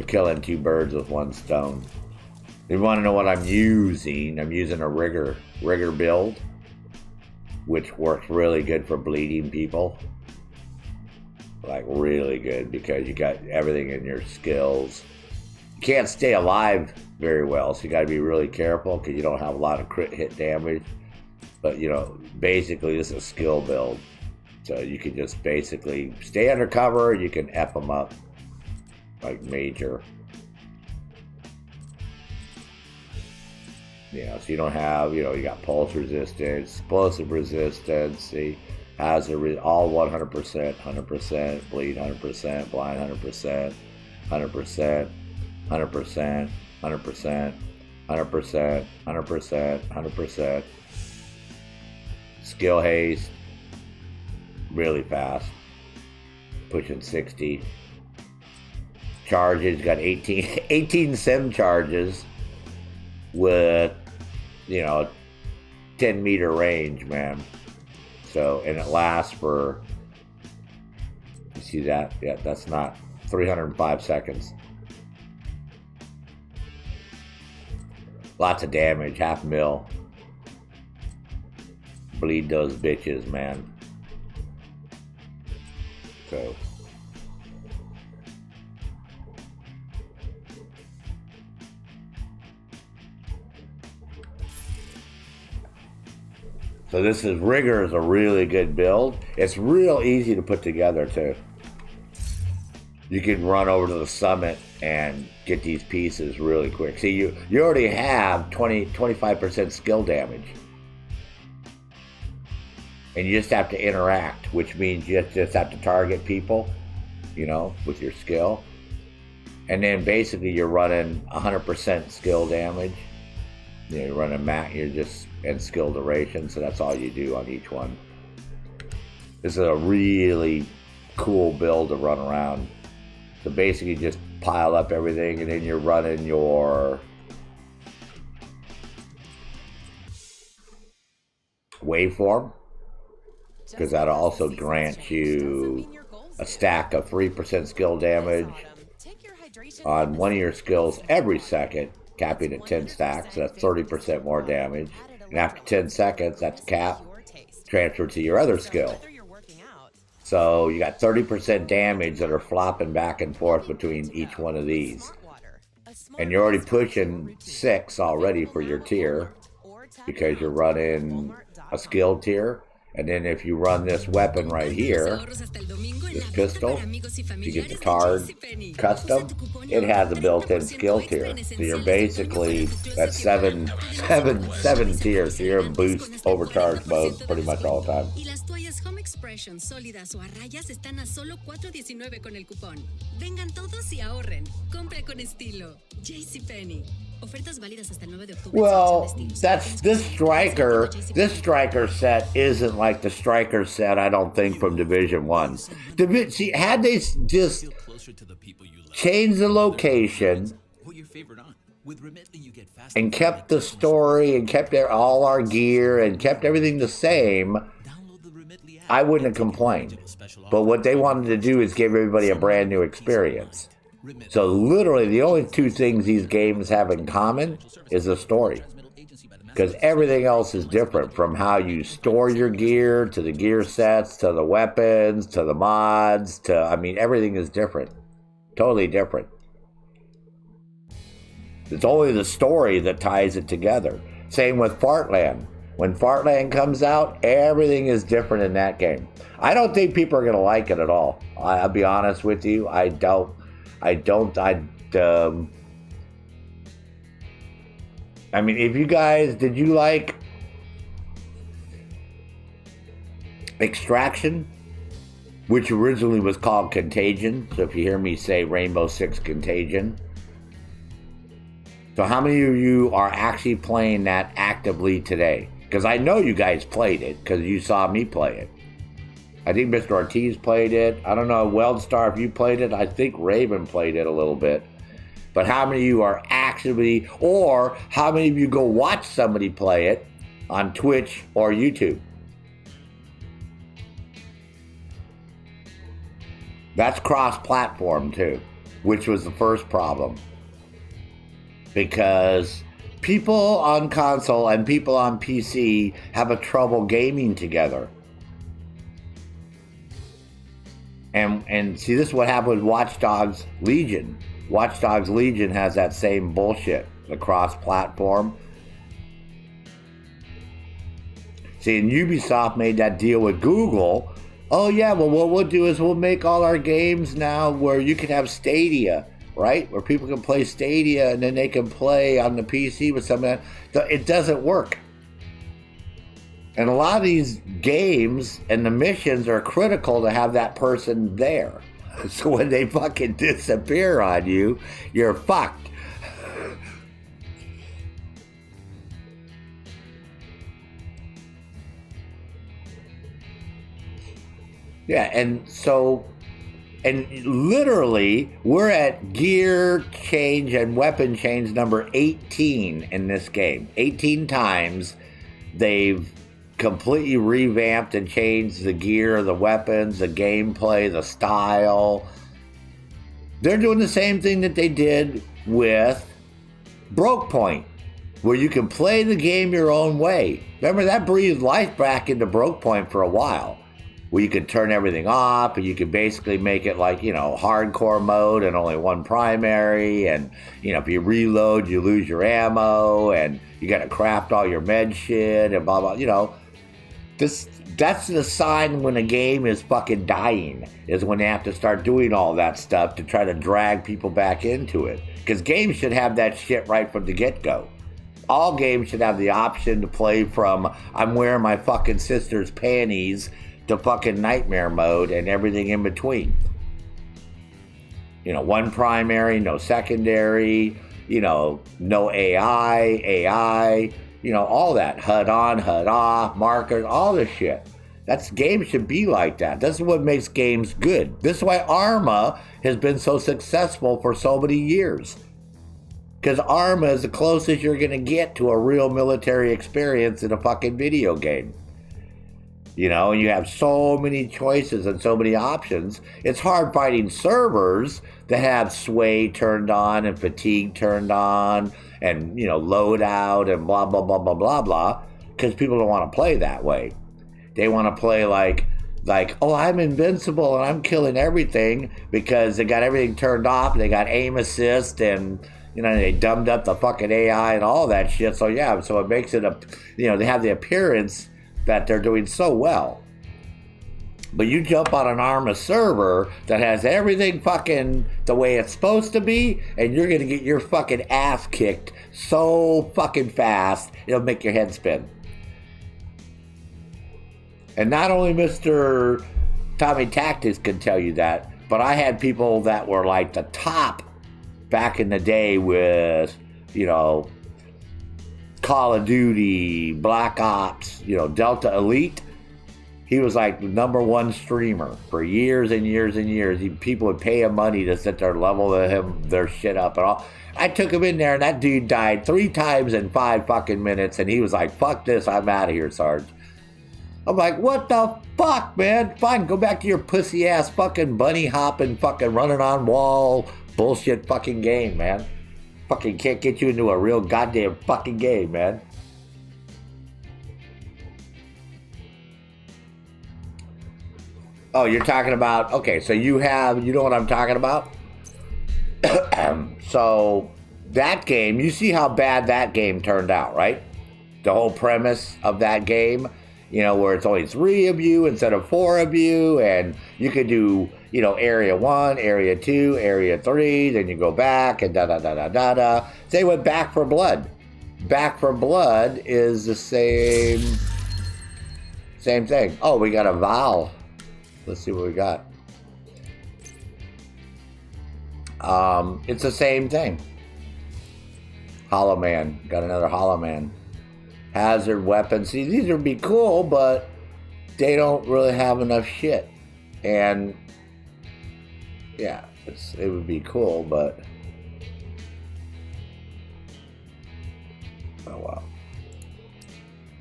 [SPEAKER 1] killing two birds with one stone. If you want to know what I'm using a rigger build, which works really good for bleeding people. Like really good, because you got everything in your skills. You can't stay alive very well, so you got to be really careful because you don't have a lot of crit hit damage. But you know, basically this is a skill build, so you can just basically stay under cover. You can F them up like major. Yeah, so you don't have, you know, you got pulse resistance, explosive resistance, see, hazard, all 100%, 100%, bleed 100%, blind 100%, 100%, 100%, 100%, 100%, 100%, 100%. Skill haste, really fast, pushing 60. Charges, got 18 sim charges with, you know, 10 meter range, man. So, and it lasts for, you see that? Yeah, that's not 305 seconds. Lots of damage, 500,000. Bleed those bitches, man. So. So this is Rigger is a really good build. It's real easy to put together too. You can run over to the summit and get these pieces really quick. See, you already have 25% skill damage. And you just have to interact, which means you just have to target people, you know, with your skill. And then basically you're running 100% skill damage. You know, you're running and skill duration, so that's all you do on each one. This is a really cool build to run around. So basically just pile up everything, and then you're running your waveform, because that'll also grant you a stack of 3% skill damage on one of your skills every second, capping at 10 stacks, so that's 30% more damage. And after 10 seconds, that's cap, transferred to your other skill. So you got 30% damage that are flopping back and forth between each one of these. And you're already pushing 6 already for your tier, because you're running a skill tier. And then if you run this weapon right here, this pistol, you get the Tard custom, it has a built-in skill tier. So you're basically at seven tiers. So you're in boost overcharge mode pretty much all the time.
[SPEAKER 7] expressions sólidas o a rayas están a solo $4.19 con el cupón. Vengan todos y ahorren. Compre con estilo. JCPenney. Ofertas válidas hasta el 9 de octubre.
[SPEAKER 1] Well, that's this striker set isn't like the striker set, I don't think, from Division 1. See, had they just changed the location and kept the story and kept all our gear and kept everything the same, I wouldn't have complained. But what they wanted to do is give everybody a brand new experience. So literally the only two things these games have in common is the story. Because everything else is different, from how you store your gear, to the gear sets, to the weapons, to the mods, everything is different. Totally different. It's only the story that ties it together. Same with Fartland. When Fartland comes out, everything is different in that game. I don't think people are going to like it at all. I'll be honest with you. If you guys, did you like Extraction, which originally was called Contagion? So if you hear me say Rainbow Six Contagion. So how many of you are actually playing that actively today? Because I know you guys played it, because you saw me play it. I think Mr. Ortiz played it. I don't know, Weldstar, if you played it. I think Raven played it a little bit. But how many of you are actively, or how many of you go watch somebody play it on Twitch or YouTube? That's cross-platform too, which was the first problem. Because people on console and people on PC have a trouble gaming together. And see, this is what happened with Watch Dogs Legion. Watch Dogs Legion has that same bullshit, the cross-platform. See, and Ubisoft made that deal with Google. Oh yeah, well what we'll do is we'll make all our games now where you can have Stadia, right? Where people can play Stadia and then they can play on the PC with something. It doesn't work. And a lot of these games and the missions are critical to have that person there. So when they fucking disappear on you, you're fucked. Yeah, and literally, we're at gear change and weapon change number 18 in this game. 18 times they've completely revamped and changed the gear, the weapons, the gameplay, the style. They're doing the same thing that they did with Brokepoint, where you can play the game your own way. Remember, that breathed life back into Brokepoint for a while, where you could turn everything off and you could basically make it like, hardcore mode and only one primary. And, if you reload, you lose your ammo and you got to craft all your med shit and blah, blah, That's the sign when a game is fucking dying, is when they have to start doing all that stuff to try to drag people back into it. Because games should have that shit right from the get-go. All games should have the option to play from I'm wearing my fucking sister's panties to fucking nightmare mode and everything in between. One primary, no secondary, no AI, all that. HUD on, HUD off, markers, all this shit. Games should be like that. This is what makes games good. This is why Arma has been so successful for so many years. Because Arma is the closest you're going to get to a real military experience in a fucking video game. And you have so many choices and so many options. It's hard finding servers that have sway turned on and fatigue turned on and, loadout and blah, blah, blah, blah, blah, blah, because people don't want to play that way. They want to play like, oh, I'm invincible and I'm killing everything, because they got everything turned off. They got aim assist and, they dumbed up the fucking AI and all that shit. So, yeah, so it makes it, they have the appearance that they're doing so well. But you jump on an Arma server that has everything fucking the way it's supposed to be, and you're going to get your fucking ass kicked so fucking fast, it'll make your head spin. And not only Mr. Tommy Tactics can tell you that, but I had people that were like the top back in the day with, you know, Call of Duty, Black Ops, you know, Delta Elite. He was like the #1 streamer for years and years and years. People would pay him money to sit there, level their shit up and all. I took him in there, and that dude died 3 times in 5 fucking minutes, and he was like, fuck this, I'm out of here, Sarge. I'm like, what the fuck, man? Fine, go back to your pussy-ass fucking bunny hopping, fucking running on wall bullshit fucking game, man. Fucking can't get you into a real goddamn fucking game, man. Oh, you're talking about, okay, so you know what I'm talking about? So, that game, you see how bad that game turned out, right? The whole premise of that game, you know, where it's only 3 of you instead of 4 of you, and you could do, you know, area 1, area 2, area 3, then you go back, and da-da-da-da-da-da. Same with Back 4 Blood. Back 4 Blood is the same thing. Oh, we got a Val. Let's see what we got. It's the same thing. Hollow Man. Got another Hollow Man. Hazard weapons. See, these would be cool, but they don't really have enough shit. And yeah, it would be cool, but oh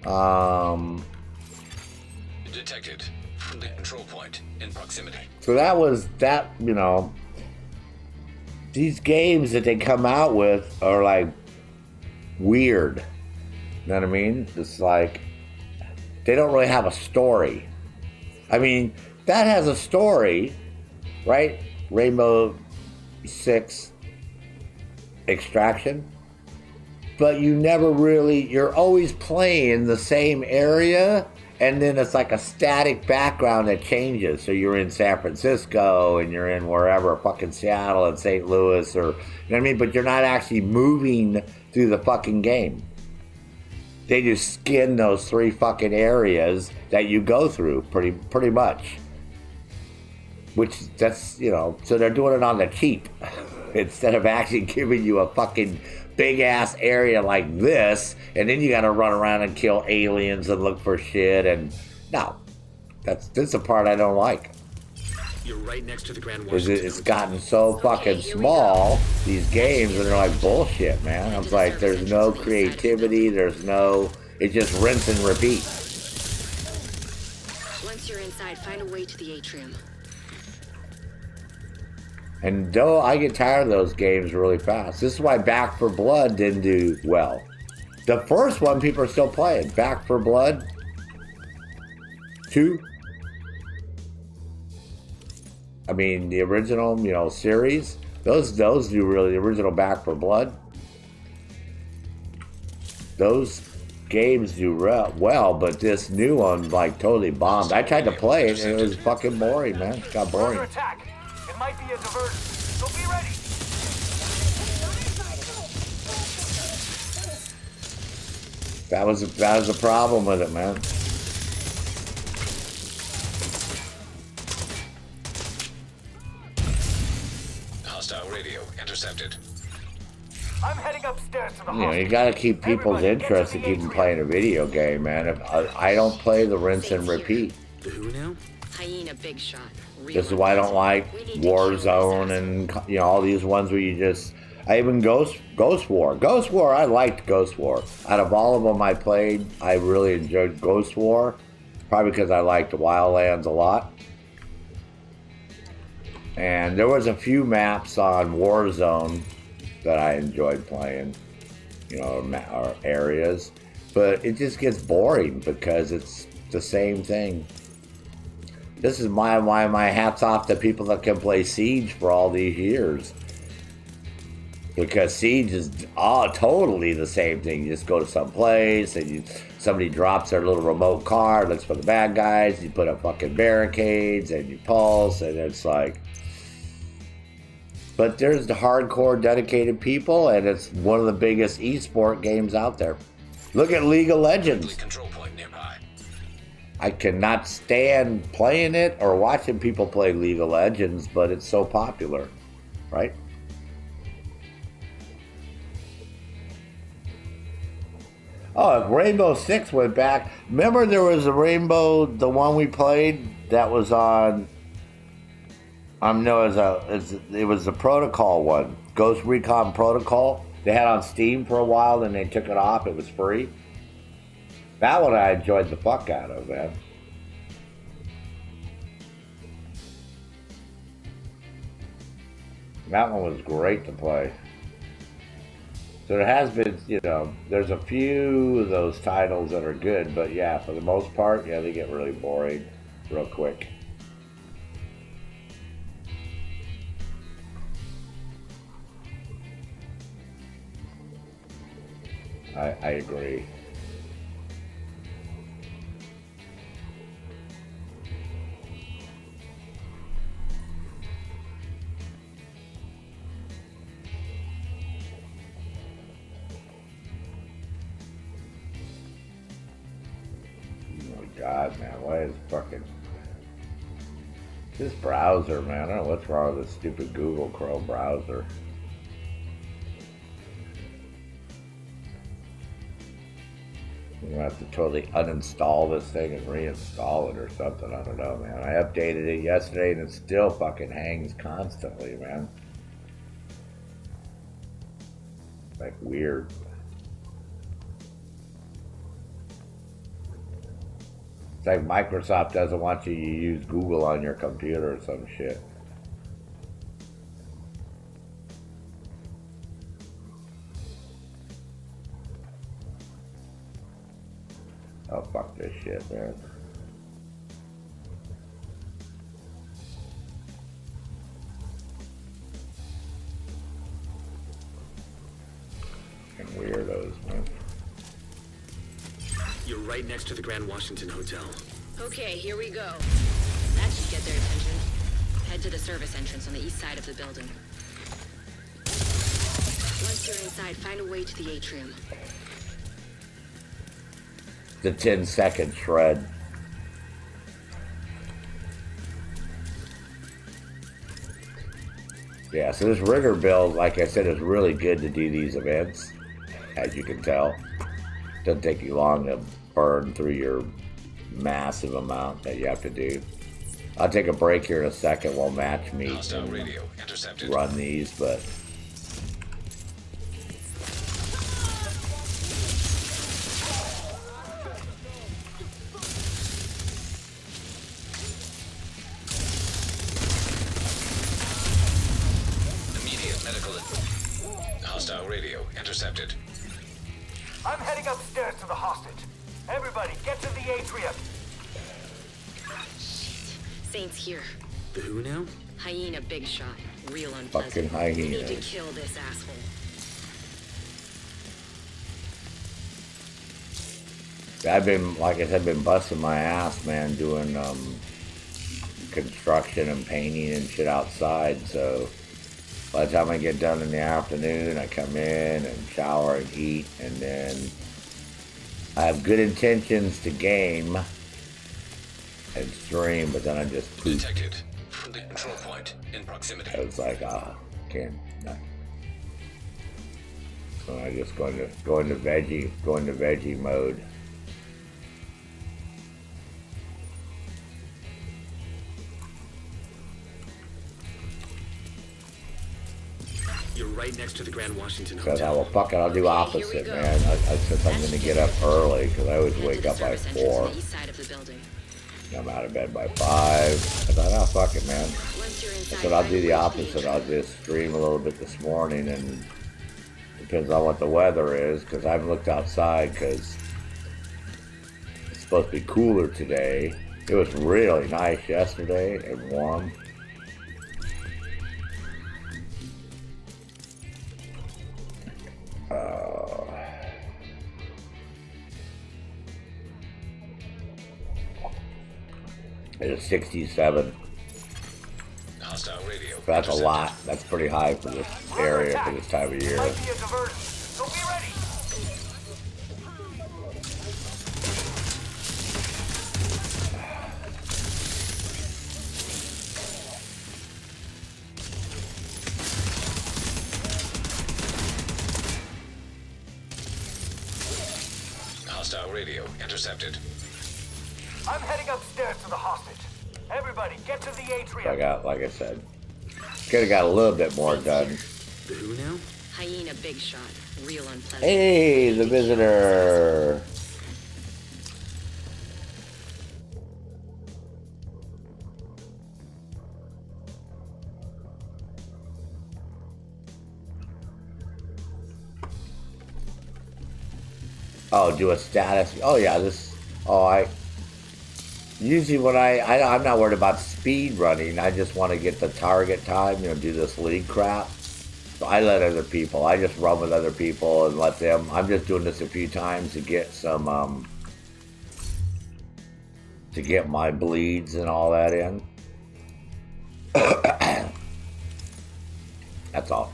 [SPEAKER 1] wow.
[SPEAKER 3] Detected. The control point in proximity.
[SPEAKER 1] So that was that, you know, these games that they come out with are like weird. You know what I mean? It's like they don't really have a story. I mean, that has a story, right? Rainbow Six Extraction. But you're always playing the same area, and then it's like a static background that changes. So you're in San Francisco, and you're in wherever, fucking Seattle and St. Louis, or, you know what I mean? But you're not actually moving through the fucking game. They just skin those 3 fucking areas that you go through pretty much. Which, that's, you know, so they're doing it on the cheap. Instead of actually giving you a fucking big ass area like this, and then you gotta run around and kill aliens and look for shit, and no. This is the part I don't like.
[SPEAKER 8] You're right next to the Grand
[SPEAKER 1] It's gotten so fucking small, these games, and they're like bullshit, man. I was like, there's no creativity, it's just rinse and repeat.
[SPEAKER 4] Once you're inside, find a way to the atrium.
[SPEAKER 1] And though I get tired of those games really fast. This is why Back 4 Blood didn't do well. The first one people are still playing. Back 4 Blood 2. I mean, the original, you know, series. Those do really, the original Back 4 Blood. Those games do well, but this new one, like, totally bombed. I tried to play it, and it was fucking boring, man. It got boring.
[SPEAKER 5] Under attack. It might be a diversion, so be ready.
[SPEAKER 1] That was the problem with it, man.
[SPEAKER 3] Hostile radio intercepted.
[SPEAKER 5] I'm heading upstairs to the
[SPEAKER 1] You know,
[SPEAKER 5] hospital.
[SPEAKER 1] you gotta keep people's
[SPEAKER 5] Everybody, get
[SPEAKER 1] interest
[SPEAKER 5] to
[SPEAKER 1] to
[SPEAKER 5] the
[SPEAKER 1] keep them
[SPEAKER 5] atrium.
[SPEAKER 1] playing a video game, man. If I don't play the rinse and repeat.
[SPEAKER 8] The who now?
[SPEAKER 4] Hyena big shot.
[SPEAKER 1] This is why I don't like Warzone and, you know, all these ones where you just. I even Ghost War. Ghost War, I liked Ghost War. Out of all of them I played, I really enjoyed Ghost War. Probably because I liked Wildlands a lot. And there was a few maps on Warzone that I enjoyed playing, you know, or areas. But it just gets boring because it's the same thing. This is why my hat's off to people that can play Siege for all these years. Because Siege is totally the same thing. You just go to some place and somebody drops their little remote car, looks for the bad guys, you put up fucking barricades and you pulse, and it's like. But there's the hardcore dedicated people, and it's one of the biggest esport games out there. Look at League of Legends.
[SPEAKER 3] Control point nearby.
[SPEAKER 1] I cannot stand playing it or watching people play League of Legends, but it's so popular, right? Oh, Rainbow Six went back. Remember there was a Rainbow, the one we played that was on. No, it was the Protocol one, Ghost Recon Protocol. They had on Steam for a while, then they took it off. It was free. That one I enjoyed the fuck out of, man. That one was great to play. So there has been, there's a few of those titles that are good, but yeah, for the most part, yeah, they get really boring real quick. I agree. Oh God, man, why is fucking this browser, man? I don't know what's wrong with this stupid Google Chrome browser. I'm gonna have to totally uninstall this thing and reinstall it or something. I don't know, man. I updated it yesterday and it still fucking hangs constantly, man. Like weird. It's like Microsoft doesn't want you to use Google on your computer or some shit. Oh, fuck this shit, man. Fucking weirdos, man.
[SPEAKER 8] You're right next to the Grand Washington Hotel.
[SPEAKER 4] Okay, here we go. That should get their attention. Head to the service entrance on the east side of the building. Once you're inside, find a way to the atrium.
[SPEAKER 1] The 10-second shred. Yeah, so this rigger build, like I said, is really good to do these events, as you can tell. Doesn't take you long to burn through your massive amount that you have to do. I'll take a break here in a second while Match meets
[SPEAKER 3] Hostile
[SPEAKER 1] and
[SPEAKER 3] radio intercepted.
[SPEAKER 1] run these, but
[SPEAKER 3] Immediate medical. Hostile radio intercepted.
[SPEAKER 5] I'm heading upstairs to the hostage. Everybody, get to the atrium.
[SPEAKER 4] Saint's here.
[SPEAKER 8] The who now?
[SPEAKER 4] Hyena big shot. Real unpleasant.
[SPEAKER 1] fucking
[SPEAKER 4] We need to
[SPEAKER 1] hyenas.
[SPEAKER 4] kill this asshole.
[SPEAKER 1] I've been, like I said, been busting my ass, man, doing construction and painting and shit outside. So by the time I get done in the afternoon, I come in and shower and eat, and then I have good intentions to game and stream, but then I just poop.
[SPEAKER 3] Detected. From the control point in proximity.
[SPEAKER 1] I was like, can't. No. So I just go into veggie mode.
[SPEAKER 8] You're right next to the Grand Washington
[SPEAKER 1] Because
[SPEAKER 8] Hotel.
[SPEAKER 1] well, fuck it, I'll do
[SPEAKER 4] Okay, here we
[SPEAKER 1] opposite,
[SPEAKER 4] go.
[SPEAKER 1] man. Since I'm going to get up early, because I always
[SPEAKER 4] Head to
[SPEAKER 1] wake
[SPEAKER 4] the
[SPEAKER 1] up by
[SPEAKER 4] service entrance
[SPEAKER 1] 4.
[SPEAKER 4] on the east side of the building.
[SPEAKER 1] I'm out of bed by 5. I thought, fuck it, man.
[SPEAKER 4] Once you're
[SPEAKER 1] I
[SPEAKER 4] inside,
[SPEAKER 1] said, I'll
[SPEAKER 4] find
[SPEAKER 1] do
[SPEAKER 4] a
[SPEAKER 1] the
[SPEAKER 4] way to
[SPEAKER 1] opposite. I'll
[SPEAKER 4] atrium.
[SPEAKER 1] just stream a little bit this morning, and depends on what the weather is, because I haven't looked outside, because it's supposed to be cooler today. It was really nice yesterday and warm. It's 67.
[SPEAKER 3] Hostile radio.
[SPEAKER 1] That's a
[SPEAKER 3] intercepted.
[SPEAKER 1] lot. That's pretty high for this area for this time of year.
[SPEAKER 5] Might be a diversion, so be ready.
[SPEAKER 3] Hostile radio intercepted.
[SPEAKER 5] I'm heading upstairs to the hostage. Everybody, get to the atrium.
[SPEAKER 1] I got, like I said, could have got a little bit more done.
[SPEAKER 8] The who now?
[SPEAKER 4] Hyena big shot. Real unpleasant.
[SPEAKER 1] Hey, the visitor. Oh, do a status. Oh yeah, this. Oh, I. Usually when I'm not worried about speed running. I just want to get the target time. You know, do this league crap. So I let other people. I just run with other people and let them. I'm just doing this a few times to get some. To get my bleeds and all that in. That's all.